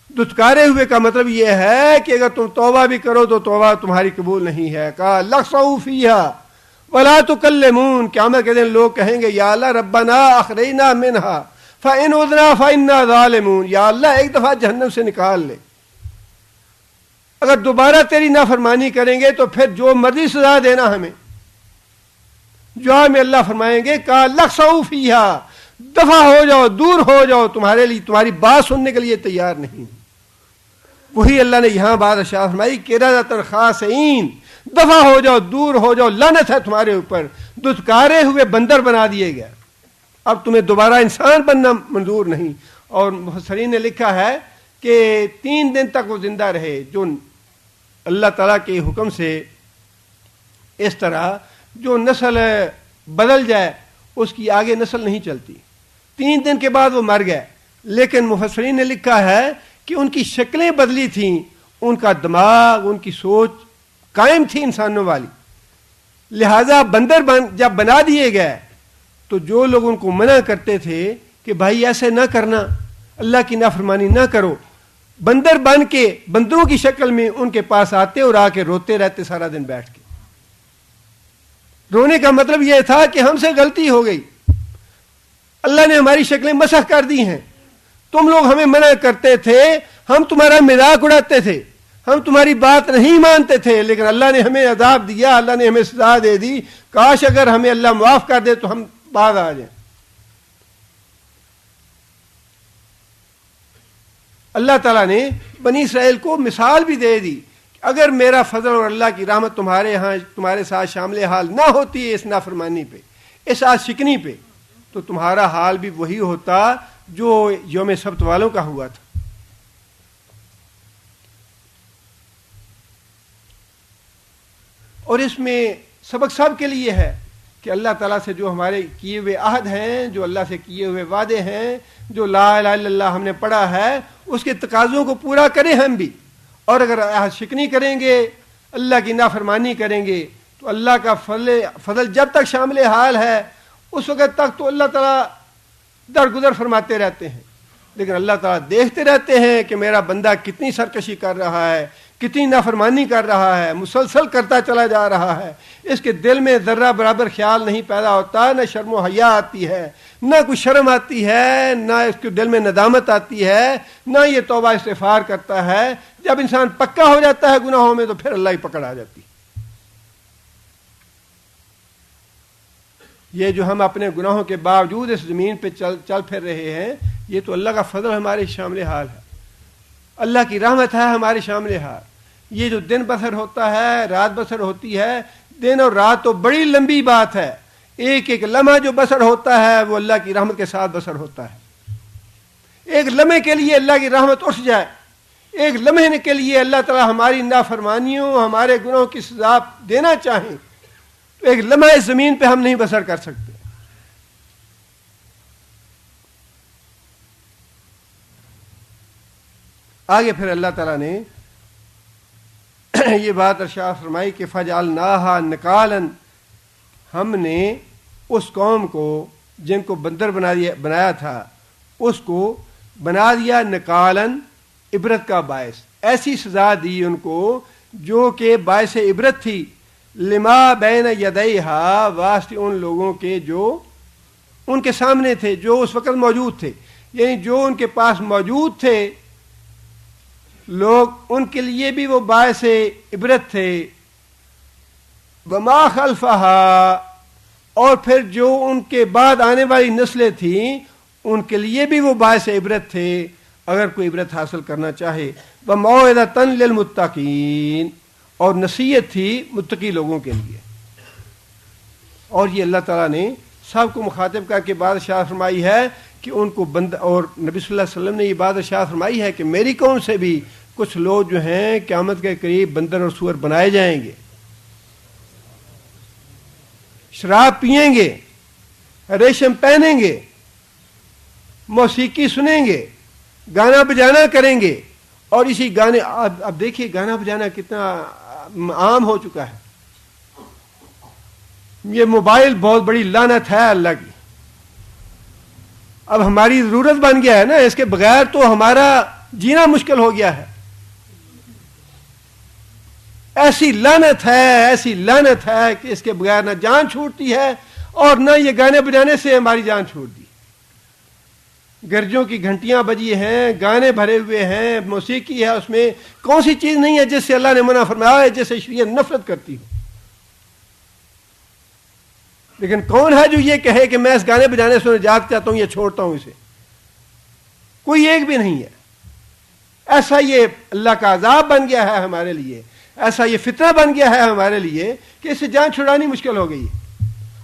دھتکارے ہوئے کا مطلب یہ ہے کہ اگر تم توبہ بھی کرو تو توبہ تمہاری قبول نہیں ہے۔ کہا لَخْسَوْا فِيهَا وَلَا تُكَلِّمُونَ، قیامت کے دن لوگ کہیں گے یا اللہ ربنا اخرجنا منها فَإِنْ عُذْنَا فَإِنَّا ظَالِمُونَ، یا اللہ ایک دفعہ جہنم سے نکال لے، اگر دوبارہ تیری نافرمانی کریں گے تو پھر جو مرضی سزا دینا ہمیں۔ جواب میں اللہ فرمائیں گے کہ لَخْسَوْا فِيهَا، دفع ہو جاؤ، دور ہو جاؤ، تمہارے لیے تمہاری بات سننے کے لیے تیار نہیں۔ وہی اللہ نے یہاں بات ارشاد فرمائی کہ قِرَدَةً خَاسِئِينَ، دفع ہو جاؤ، دور ہو جاؤ، لعنت ہے تمہارے اوپر، دھتکارے ہوئے بندر بنا دیے گئے، اب تمہیں دوبارہ انسان بننا منظور نہیں۔ اور مفسرین نے لکھا ہے کہ 3 دن تک وہ زندہ رہے، جو اللہ تعالیٰ کے حکم سے اس طرح جو نسل بدل جائے اس کی آگے نسل نہیں چلتی۔ 3 دن کے بعد وہ مر گئے، لیکن مفسرین نے لکھا ہے کہ ان کی شکلیں بدلی تھیں، ان کا دماغ، ان کی سوچ قائم تھی انسانوں والی، لہذا بندر جب بنا دیے گئے تو جو لوگ ان کو منع کرتے تھے کہ بھائی ایسے نہ کرنا، اللہ کی نافرمانی نہ کرو، بندر بن کے بندروں کی شکل میں ان کے پاس آتے اور آ کے روتے رہتے سارا دن بیٹھ کے۔ رونے کا مطلب یہ تھا کہ ہم سے غلطی ہو گئی، اللہ نے ہماری شکلیں مسخ کر دی ہیں، تم لوگ ہمیں منع کرتے تھے، ہم تمہارا مذاق اڑاتے تھے، ہم تمہاری بات نہیں مانتے تھے، لیکن اللہ نے ہمیں عذاب دیا، اللہ نے ہمیں سزا دے دی، کاش اگر ہمیں اللہ معاف کر دے تو ہم بعد آ جائیں۔ اللہ تعالیٰ نے بنی اسرائیل کو مثال بھی دے دی کہ اگر میرا فضل اور اللہ کی رحمت تمہارے ساتھ شامل حال نہ ہوتی اس نافرمانی پہ، اس عاشقنی پہ، تو تمہارا حال بھی وہی ہوتا جو یوم سبت والوں کا ہوا تھا۔ اور اس میں سبق سب کے لیے ہے کہ اللہ تعالیٰ سے جو ہمارے کیے ہوئے عہد ہیں، جو اللہ سے کیے ہوئے وعدے ہیں، جو لا الہ الا اللہ ہم نے پڑھا ہے، اس کے تقاضوں کو پورا کریں ہم بھی، اور اگر عہد شکنی کریں گے، اللہ کی نافرمانی کریں گے تو اللہ کا فضل جب تک شامل حال ہے اس وقت تک تو اللہ تعالیٰ درگزر فرماتے رہتے ہیں، لیکن اللہ تعالیٰ دیکھتے رہتے ہیں کہ میرا بندہ کتنی سرکشی کر رہا ہے، کتنی نافرمانی کر رہا ہے، مسلسل کرتا چلا جا رہا ہے، اس کے دل میں ذرہ برابر خیال نہیں پیدا ہوتا، نہ شرم و حیا آتی ہے، نہ کوئی شرم آتی ہے، نہ اس کے دل میں ندامت آتی ہے، نہ یہ توبہ استغفار کرتا ہے۔ جب انسان پکا ہو جاتا ہے گناہوں میں تو پھر اللہ ہی پکڑ آ جاتی ہے۔ یہ جو ہم اپنے گناہوں کے باوجود اس زمین پہ چل پھر رہے ہیں، یہ تو اللہ کا فضل ہمارے شامل حال ہے، اللہ کی رحمت ہے ہمارے شامل حال۔ یہ جو دن بسر ہوتا ہے، رات بسر ہوتی ہے، دن اور رات تو بڑی لمبی بات ہے، ایک ایک لمحہ جو بسر ہوتا ہے وہ اللہ کی رحمت کے ساتھ بسر ہوتا ہے۔ ایک لمحے کے لیے اللہ کی رحمت اٹھ جائے، ایک لمحے کے لیے اللہ تعالیٰ ہماری نافرمانیوں، ہمارے گناہوں کی سزا دینا چاہیں تو ایک لمحہ اس زمین پہ ہم نہیں بسر کر سکتے۔ آگے پھر اللہ تعالیٰ نے یہ بات ارشاد فرمائی کہ فجعلناہا نکالا، ہم نے اس قوم کو جن کو بندر بنایا تھا اس کو بنا دیا نکالا، عبرت کا باعث، ایسی سزا دی ان کو جو کہ باعث عبرت تھی، لما بین یدیہا، واسطے ان لوگوں کے جو ان کے سامنے تھے، جو اس وقت موجود تھے، یعنی جو ان کے پاس موجود تھے لوگ، ان کے لیے بھی وہ باعث عبرت تھے، وما خلفہا، اور پھر جو ان کے بعد آنے والی نسلیں تھیں ان کے لیے بھی وہ باعث عبرت تھے اگر کوئی عبرت حاصل کرنا چاہے، وموعظۃ للمتقین، اور نصیحت تھی متقی لوگوں کے لیے۔ اور یہ اللہ تعالیٰ نے سب کو مخاطب کر کے بات ارشاد فرمائی ہے کہ ان کو اور نبی صلی اللہ علیہ وسلم نے یہ بات ارشاد فرمائی ہے کہ میری قوم سے بھی کچھ لوگ جو ہیں قیامت کے قریب بندر اور سور بنائے جائیں گے، شراب پئیں گے، ریشم پہنیں گے، موسیقی سنیں گے، گانا بجانا کریں گے، اور اسی گانے اب دیکھیے گانا بجانا کتنا عام ہو چکا ہے۔ یہ موبائل بہت بڑی لعنت ہے اللہ کی، اب ہماری ضرورت بن گیا ہے نا، اس کے بغیر تو ہمارا جینا مشکل ہو گیا ہے۔ ایسی لعنت ہے کہ اس کے بغیر نہ جان چھوٹتی ہے اور نہ یہ گانے بجانے سے ہماری جان چھوٹ دی۔ گرجوں کی گھنٹیاں بجی ہیں، گانے بھرے ہوئے ہیں، موسیقی ہے، اس میں کون سی چیز نہیں ہے جس سے اللہ نے منع فرمایا ہے، جس سے شریعت نفرت کرتی ہو؟ لیکن کون ہے جو یہ کہے کہ میں اس گانے بجانے سے نجات چاہتا ہوں یا چھوڑتا ہوں اسے؟ کوئی ایک بھی نہیں ہے۔ ایسا یہ اللہ کا عذاب بن گیا ہے ہمارے لیے، ایسا یہ فتنہ بن گیا ہے ہمارے لیے کہ اس سے جان چھڑانی مشکل ہو گئی ہے۔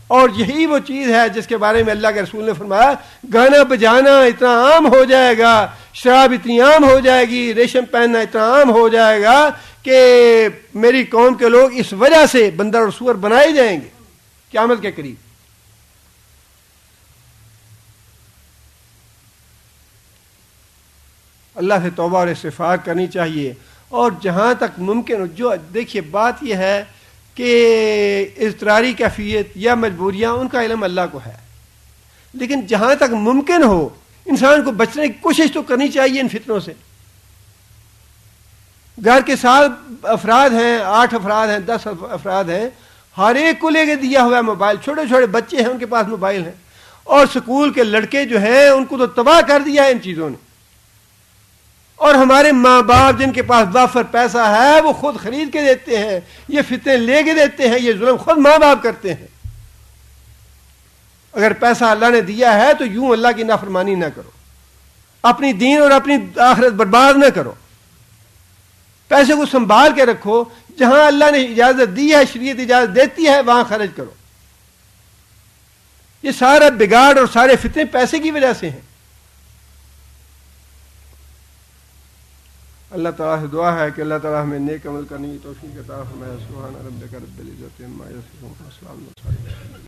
اور یہی وہ چیز ہے جس کے بارے میں اللہ کے رسول نے فرمایا گانا بجانا اتنا عام ہو جائے گا، شراب اتنی عام ہو جائے گی، ریشم پہننا اتنا عام ہو جائے گا کہ میری قوم کے لوگ اس وجہ سے بندر اور سور بنائے جائیں گے قیامت کے قریب۔ اللہ سے توبہ اور استغفار کرنی چاہیے، اور جہاں تک ممکن ہو، جو دیکھیے بات یہ ہے کہ اضطراری کیفیت یا مجبوریاں ان کا علم اللہ کو ہے، لیکن جہاں تک ممکن ہو انسان کو بچنے کی کوشش تو کرنی چاہیے ان فتنوں سے۔ گھر کے 7 افراد ہیں، 8 افراد ہیں، 10 افراد ہیں، ہر ایک کو لے کے دیا ہوا ہے موبائل، چھوٹے چھوٹے بچے ہیں ان کے پاس موبائل ہیں، اور سکول کے لڑکے جو ہیں ان کو تو تباہ کر دیا ہے ان چیزوں نے۔ اور ہمارے ماں باپ جن کے پاس وافر پیسہ ہے وہ خود خرید کے دیتے ہیں، یہ فتنے لے کے دیتے ہیں، یہ ظلم خود ماں باپ کرتے ہیں۔ اگر پیسہ اللہ نے دیا ہے تو یوں اللہ کی نافرمانی نہ کرو، اپنی دین اور اپنی آخرت برباد نہ کرو، پیسے کو سنبھال کے رکھو، جہاں اللہ نے اجازت دی ہے، شریعت اجازت دیتی ہے، وہاں خرچ کرو۔ یہ سارا بگاڑ اور سارے فتنے پیسے کی وجہ سے ہیں۔ اللہ تعالیٰ سے دعا ہے کہ اللہ تعالیٰ ہمیں نیک عمل کرنے کی توفیق عطا فرمائے۔ سبحان ربک رب العزت عما یصفون، وسلام علی المرسلین۔